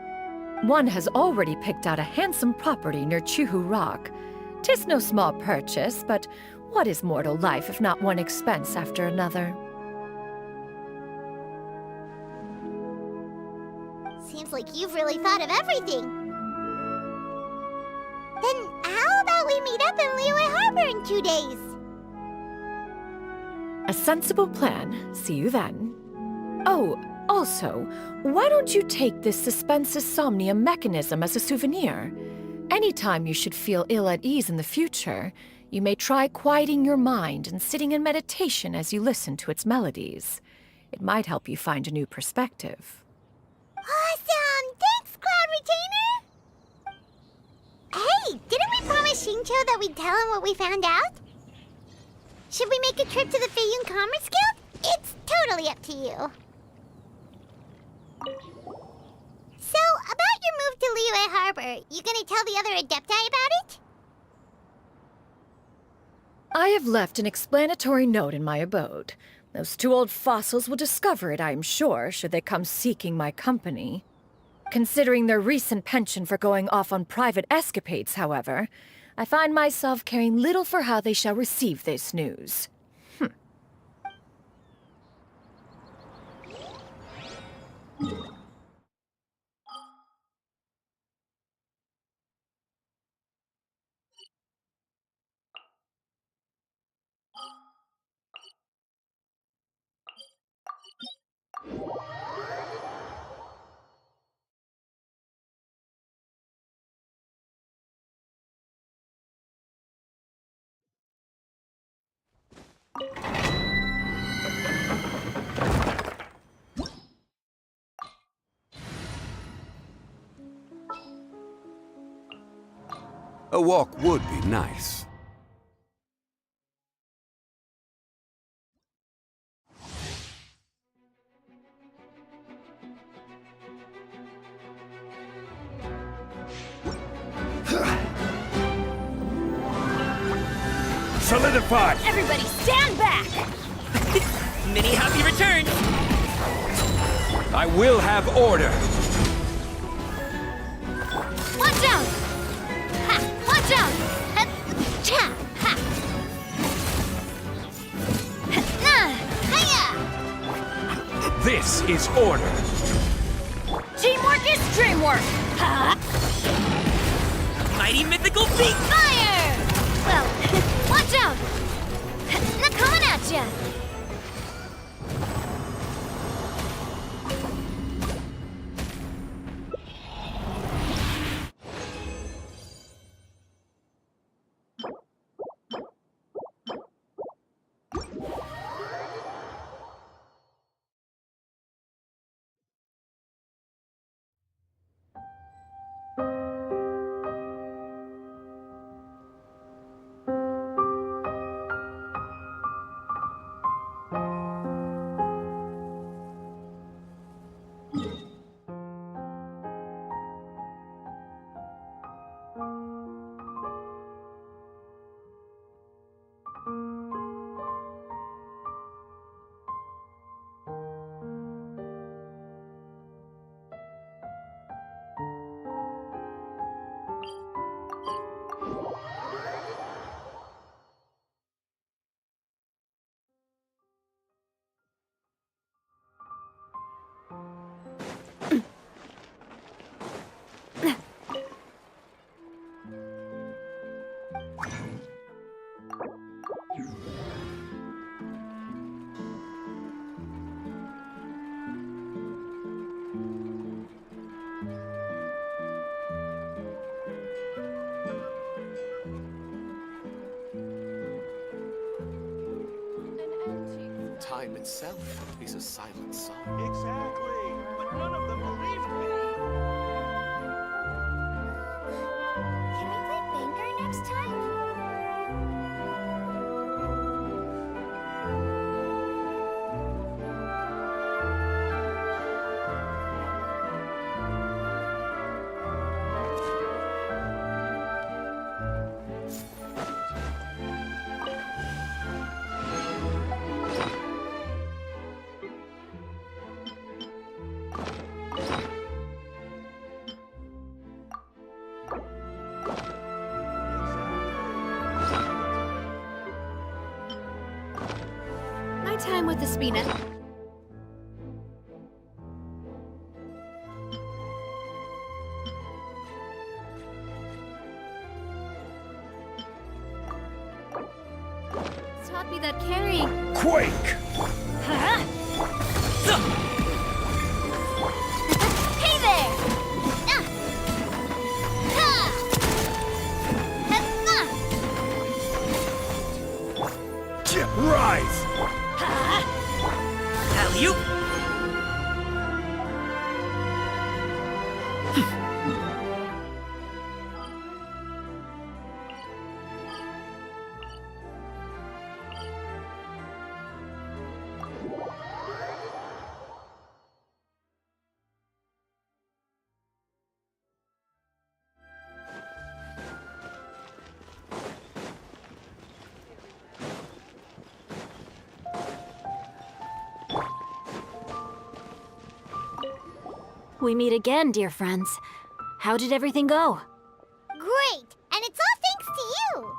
One has already picked out a handsome property near Chuhu Rock. 'Tis no small purchase, but what is mortal life if not one expense after another? Seems like you've really thought of everything. Then how about we meet up in Liyue Harbor in 2 days? A sensible plan. See you then. Oh, also, why don't you take this suspense insomnia mechanism as a souvenir? Anytime you should feel ill at ease in the future, you may try quieting your mind and sitting in meditation as you listen to its melodies. It might help you find a new perspective. Awesome! Thanks, Cloud Retainer! Hey, didn't we promise Xingqiu that we'd tell him what we found out? Should we make a trip to the Feiyun Commerce Guild? It's totally up to you. So, about your move to Liyue Harbor, you gonna tell the other Adepti about it? I have left an explanatory note in my abode. Those 2 old fossils will discover it, I am sure, should they come seeking my company. Considering their recent penchant for going off on private escapades, however, I find myself caring little for how they shall receive this news. A walk would be nice. Solidified! Everybody stand back! Many happy returns! I will have order! Watch out! Ha! Watch out! Ha! Cha! Ha! This is order. Teamwork is dreamwork! Ha! Mighty mythical beat! Fire! Well, watch out! Not coming at ya! Time itself is a silent song. Exactly. But none of them believed me. Can we play Banger next time? My time with the Spina. Taught me that carrying. Quake! Huh? Hey there! Ah! Ha! Rise! Alley-oop! We meet again, dear friends. How did everything go? Great! And it's all thanks to you!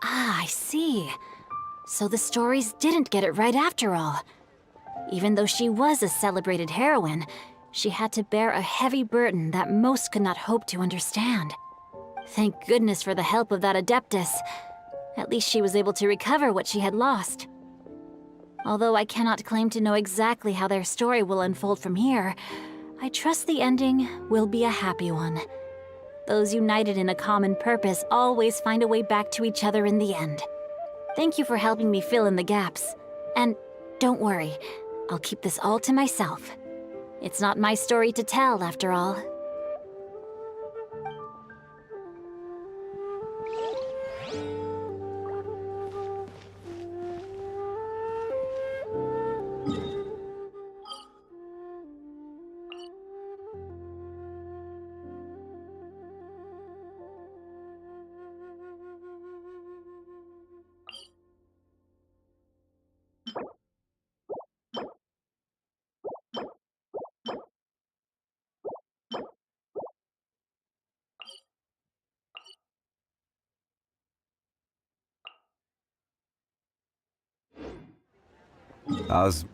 Ah, I see. So the stories didn't get it right after all. Even though she was a celebrated heroine, she had to bear a heavy burden that most could not hope to understand. Thank goodness for the help of that Adeptus. At least she was able to recover what she had lost. Although I cannot claim to know exactly how their story will unfold from here, I trust the ending will be a happy one. Those united in a common purpose always find a way back to each other in the end. Thank you for helping me fill in the gaps. And don't worry, I'll keep this all to myself. It's not my story to tell, after all. How's...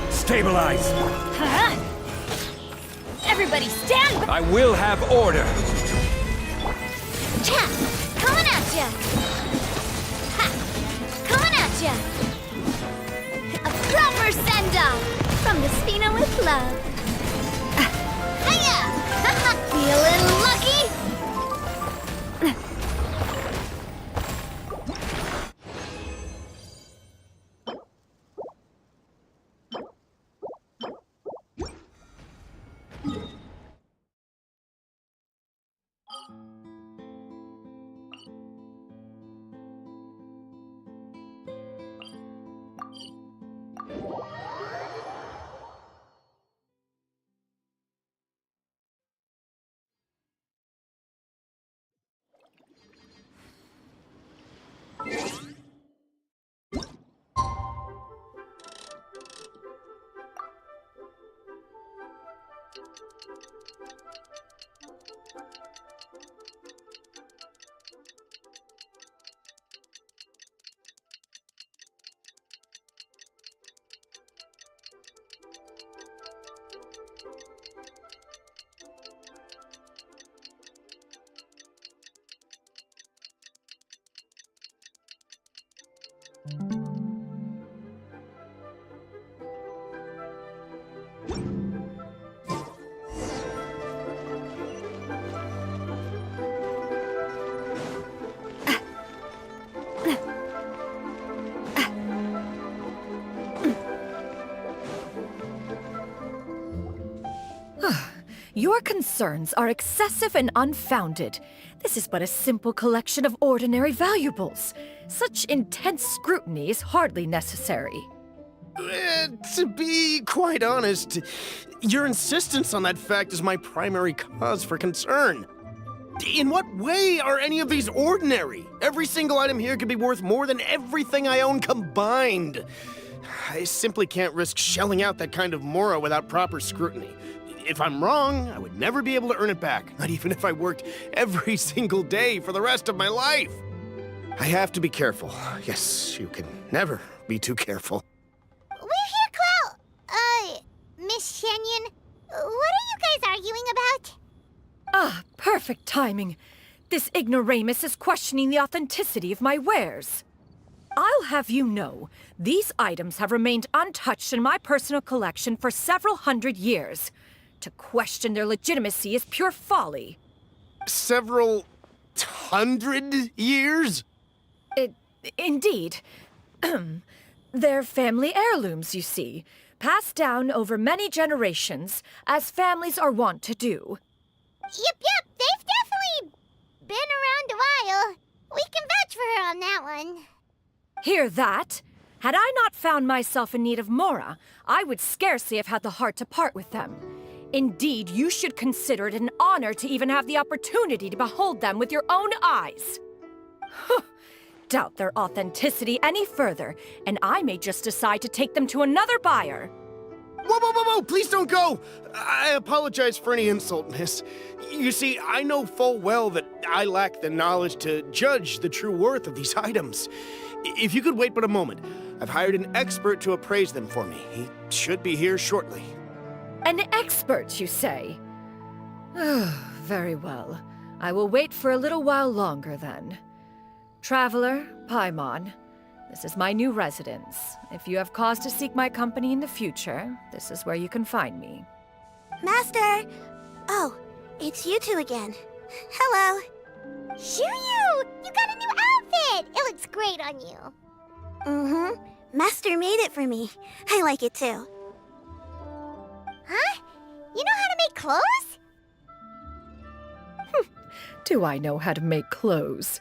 Stabilize! Huh? Everybody stand! I will have order! Cha! Coming at ya! Ha! Coming at ya! A proper send-off from the Sphina with love. Hiya! Feeling lucky? Your concerns are excessive and unfounded. This is but a simple collection of ordinary valuables. Such intense scrutiny is hardly necessary. To be quite honest, your insistence on that fact is my primary cause for concern. In what way are any of these ordinary? Every single item here could be worth more than everything I own combined. I simply can't risk shelling out that kind of mora without proper scrutiny. If I'm wrong, I would never be able to earn it back, not even if I worked every single day for the rest of my life. I have to be careful. Yes, you can never be too careful. We're here, Clow. Miss Xianyun, what are you guys arguing about? Ah, perfect timing. This ignoramus is questioning the authenticity of my wares. I'll have you know, these items have remained untouched in my personal collection for several hundred years. To question their legitimacy is pure folly. Several hundred years? Indeed. They're family heirlooms, you see, passed down over many generations, as families are wont to do. Yep, they've definitely been around a while. We can vouch for her on that one. Hear that? Had I not found myself in need of mora, I would scarcely have had the heart to part with them. Indeed, you should consider it an honor to even have the opportunity to behold them with your own eyes. Doubt their authenticity any further, and I may just decide to take them to another buyer. Whoa, please don't go! I apologize for any insult, miss. You see, I know full well that I lack the knowledge to judge the true worth of these items. If you could wait but a moment, I've hired an expert to appraise them for me. He should be here shortly. An expert, you say? Very well. I will wait for a little while longer, then. Traveler, Paimon. This is my new residence. If you have cause to seek my company in the future, this is where you can find me. Master! Oh, it's you two again. Hello. Xianyun! You got a new outfit! It looks great on you. Mm-hmm. Master made it for me. I like it too. Huh? You know how to make clothes? Do I know how to make clothes?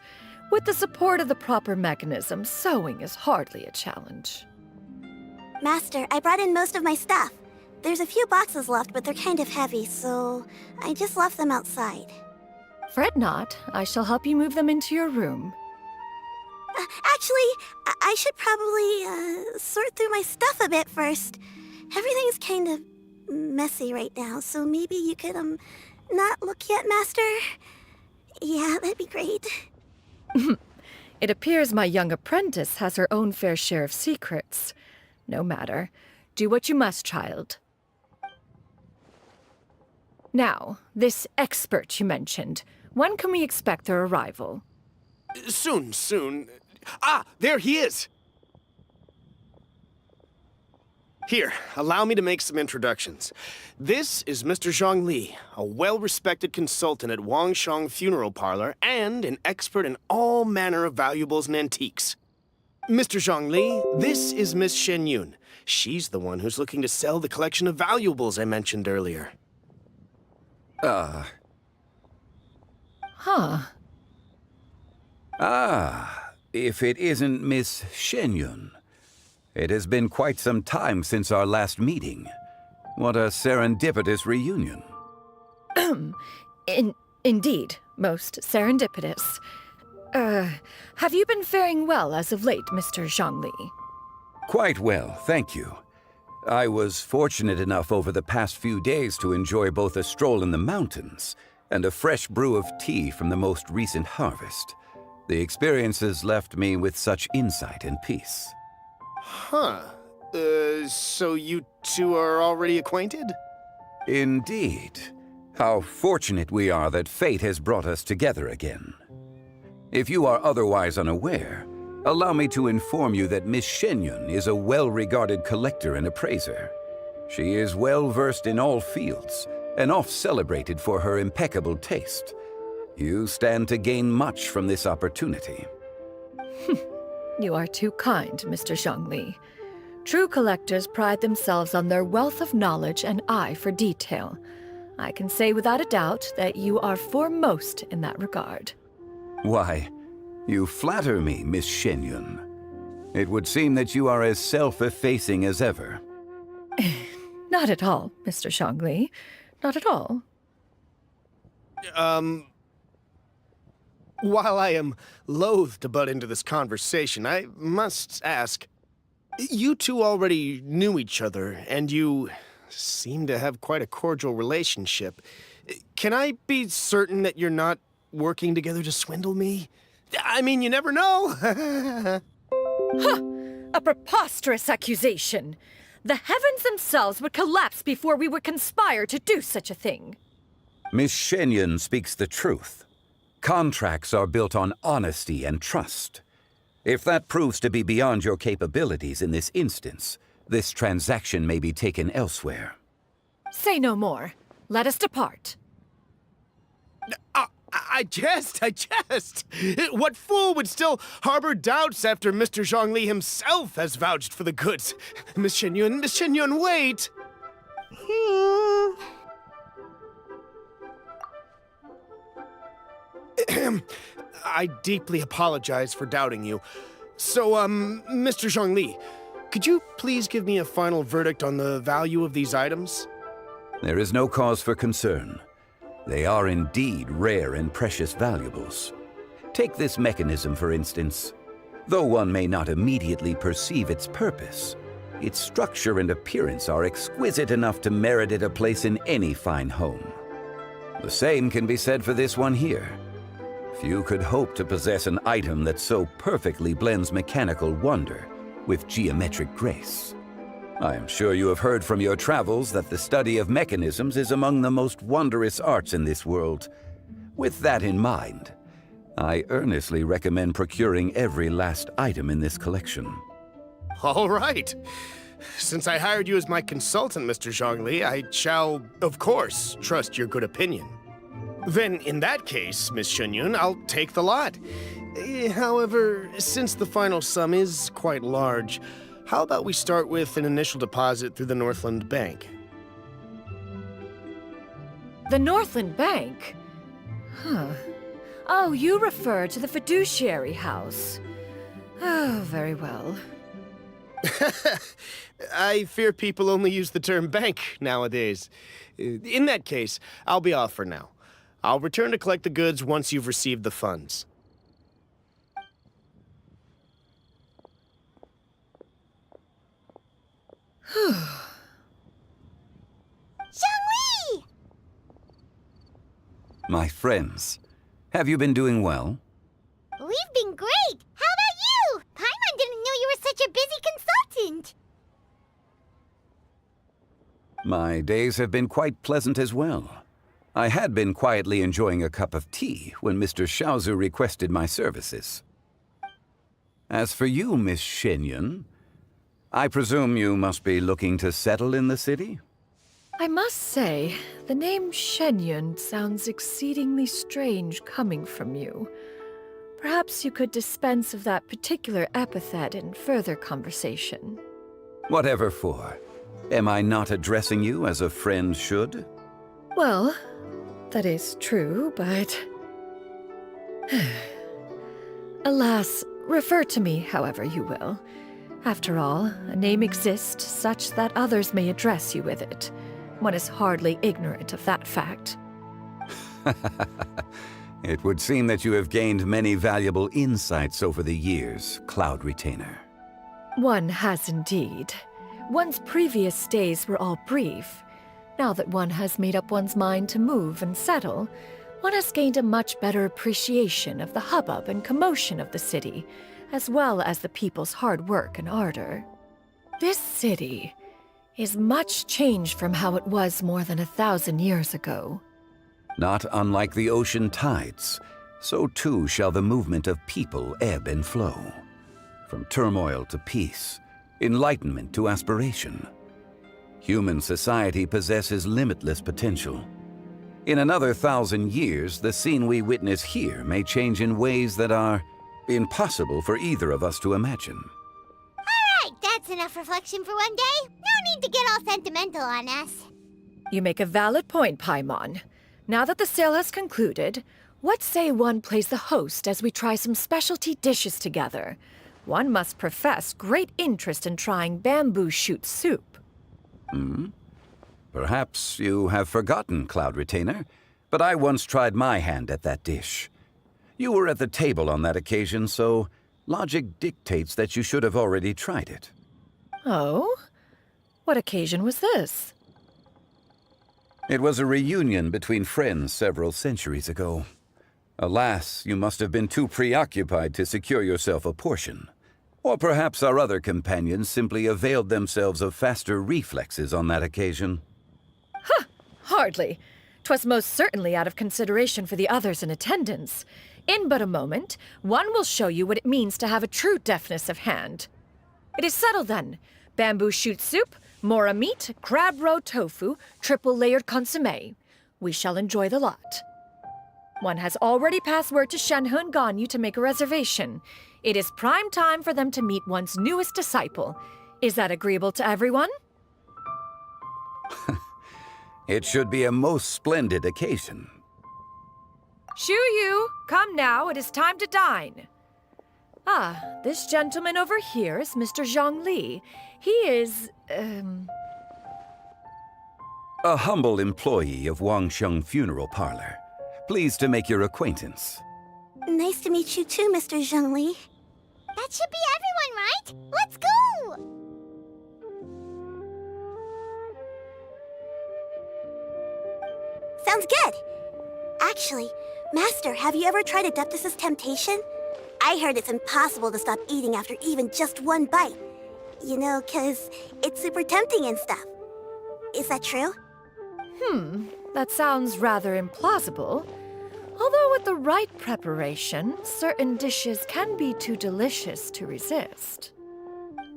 With the support of the proper mechanism, sewing is hardly a challenge. Master, I brought in most of my stuff. There's a few boxes left, but they're kind of heavy, so I just left them outside. Fret not. I shall help you move them into your room. Actually, I should probably sort through my stuff a bit first. Everything's kind of messy right now, so maybe you could, not look yet, Master? Yeah, that'd be great. It appears my young apprentice has her own fair share of secrets. No matter. Do what you must, child. Now, this expert you mentioned, when can we expect their arrival? Soon. Ah, there he is! Here, allow me to make some introductions. This is Mr. Zhongli, a well-respected consultant at Wangshang Funeral Parlor and an expert in all manner of valuables and antiques. Mr. Zhongli, this is Miss Xianyun. She's the one who's looking to sell the collection of valuables I mentioned earlier. Huh. If it isn't Miss Xianyun. It has been quite some time since our last meeting. What a serendipitous reunion. Indeed, most serendipitous. Have you been faring well as of late, Mr. Zhongli? Quite well, thank you. I was fortunate enough over the past few days to enjoy both a stroll in the mountains and a fresh brew of tea from the most recent harvest. The experiences left me with such insight and peace. Huh. So you two are already acquainted? Indeed. How fortunate we are that fate has brought us together again. If you are otherwise unaware, allow me to inform you that Miss Xianyun is a well-regarded collector and appraiser. She is well-versed in all fields, and oft-celebrated for her impeccable taste. You stand to gain much from this opportunity. You are too kind, Mr. Zhongli. True collectors pride themselves on their wealth of knowledge and eye for detail. I can say without a doubt that you are foremost in that regard. Why, you flatter me, Miss Xianyun. It would seem that you are as self-effacing as ever. Not at all, Mr. Zhongli. Not at all. While I am loath to butt into this conversation, I must ask, you two already knew each other, and you seem to have quite a cordial relationship. Can I be certain that you're not working together to swindle me? I mean, you never know. Huh! A preposterous accusation! The heavens themselves would collapse before we would conspire to do such a thing. Miss Xianyun speaks the truth. Contracts are built on honesty and trust. If that proves to be beyond your capabilities in this instance, this transaction may be taken elsewhere. Say no more. Let us depart. I jest. What fool would still harbor doubts after Mr. Zhongli himself has vouched for the goods? Miss Xianyun, wait! I deeply apologize for doubting you. So, Mr. Zhongli, could you please give me a final verdict on the value of these items? There is no cause for concern. They are indeed rare and precious valuables. Take this mechanism, for instance. Though one may not immediately perceive its purpose, its structure and appearance are exquisite enough to merit it a place in any fine home. The same can be said for this one here. Few could hope to possess an item that so perfectly blends mechanical wonder with geometric grace. I am sure you have heard from your travels that the study of mechanisms is among the most wondrous arts in this world. With that in mind, I earnestly recommend procuring every last item in this collection. All right. Since I hired you as my consultant, Mr. Zhongli, I shall, of course, trust your good opinion. Then, in that case, Miss Xianyun, I'll take the lot. However, since the final sum is quite large, how about we start with an initial deposit through the Northland Bank? The Northland Bank? Huh. Oh, you refer to the fiduciary house. Oh, very well. I fear people only use the term bank nowadays. In that case, I'll be off for now. I'll return to collect the goods once you've received the funds. Zhongli! My friends, have you been doing well? We've been great! How about you? Paimon didn't know you were such a busy consultant! My days have been quite pleasant as well. I had been quietly enjoying a cup of tea when Mr. Xiaozu requested my services. As for you, Miss Xianyun, I presume you must be looking to settle in the city? I must say, the name Xianyun sounds exceedingly strange coming from you. Perhaps you could dispense of that particular epithet in further conversation. Whatever for. Am I not addressing you as a friend should? Well, that is true, but... Alas, refer to me however you will. After all, a name exists such that others may address you with it. One is hardly ignorant of that fact. It would seem that you have gained many valuable insights over the years, Cloud Retainer. One has indeed. One's previous stays were all brief. Now that one has made up one's mind to move and settle, one has gained a much better appreciation of the hubbub and commotion of the city, as well as the people's hard work and ardor. This city is much changed from how it was more than 1,000 years ago. Not unlike the ocean tides, so too shall the movement of people ebb and flow. From turmoil to peace, enlightenment to aspiration. Human society possesses limitless potential. In another 1,000 years, the scene we witness here may change in ways that are impossible for either of us to imagine. Alright, that's enough reflection for one day. No need to get all sentimental on us. You make a valid point, Paimon. Now that the sale has concluded, what say one plays the host as we try some specialty dishes together? One must profess great interest in trying bamboo shoot soup. Perhaps you have forgotten, Cloud Retainer, but I once tried my hand at that dish. You were at the table on that occasion, so logic dictates that you should have already tried it. Oh? What occasion was this? It was a reunion between friends several centuries ago. Alas, you must have been too preoccupied to secure yourself a portion. Or perhaps our other companions simply availed themselves of faster reflexes on that occasion. Huh! Hardly. 'Twas most certainly out of consideration for the others in attendance. In but a moment, one will show you what it means to have a true deftness of hand. It is settled then. Bamboo shoot soup, mora meat, crab roe tofu, triple-layered consommé. We shall enjoy the lot. One has already passed word to Shenhe Ganyu to make a reservation. It is prime time for them to meet one's newest disciple. Is that agreeable to everyone? It should be a most splendid occasion. Shu Yu, come now, it is time to dine. Ah, this gentleman over here is Mr. Zhongli. He is, A humble employee of Wangsheng Funeral Parlor. Pleased to make your acquaintance. Nice to meet you too, Mr. Zhongli. That should be everyone, right? Let's go! Sounds good. Actually, Master, have you ever tried Adeptus' temptation? I heard it's impossible to stop eating after even just one bite. You know, 'cause it's super tempting and stuff. Is that true? That sounds rather implausible. Although with the right preparation, certain dishes can be too delicious to resist.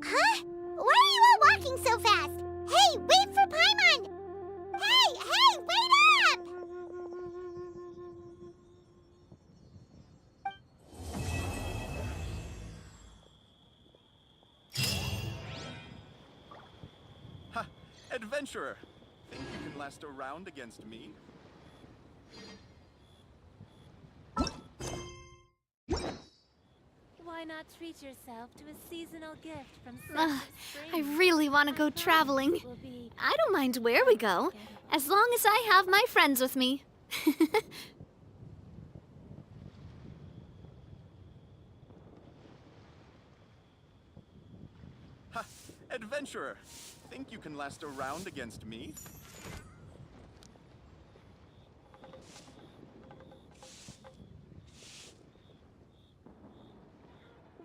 Huh? Why are you all walking so fast? Hey, wait for Paimon! Hey, wait up! Ha! Adventurer! Think you can last a round against me? Why not treat yourself to a seasonal gift from Ugh, I really want to go traveling. I don't mind where we go, as long as I have my friends with me. Ha! Adventurer! Think you can last a round against me?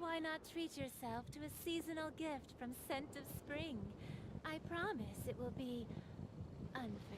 Why not treat yourself to a seasonal gift from Scent of Spring? I promise it will be unforgettable.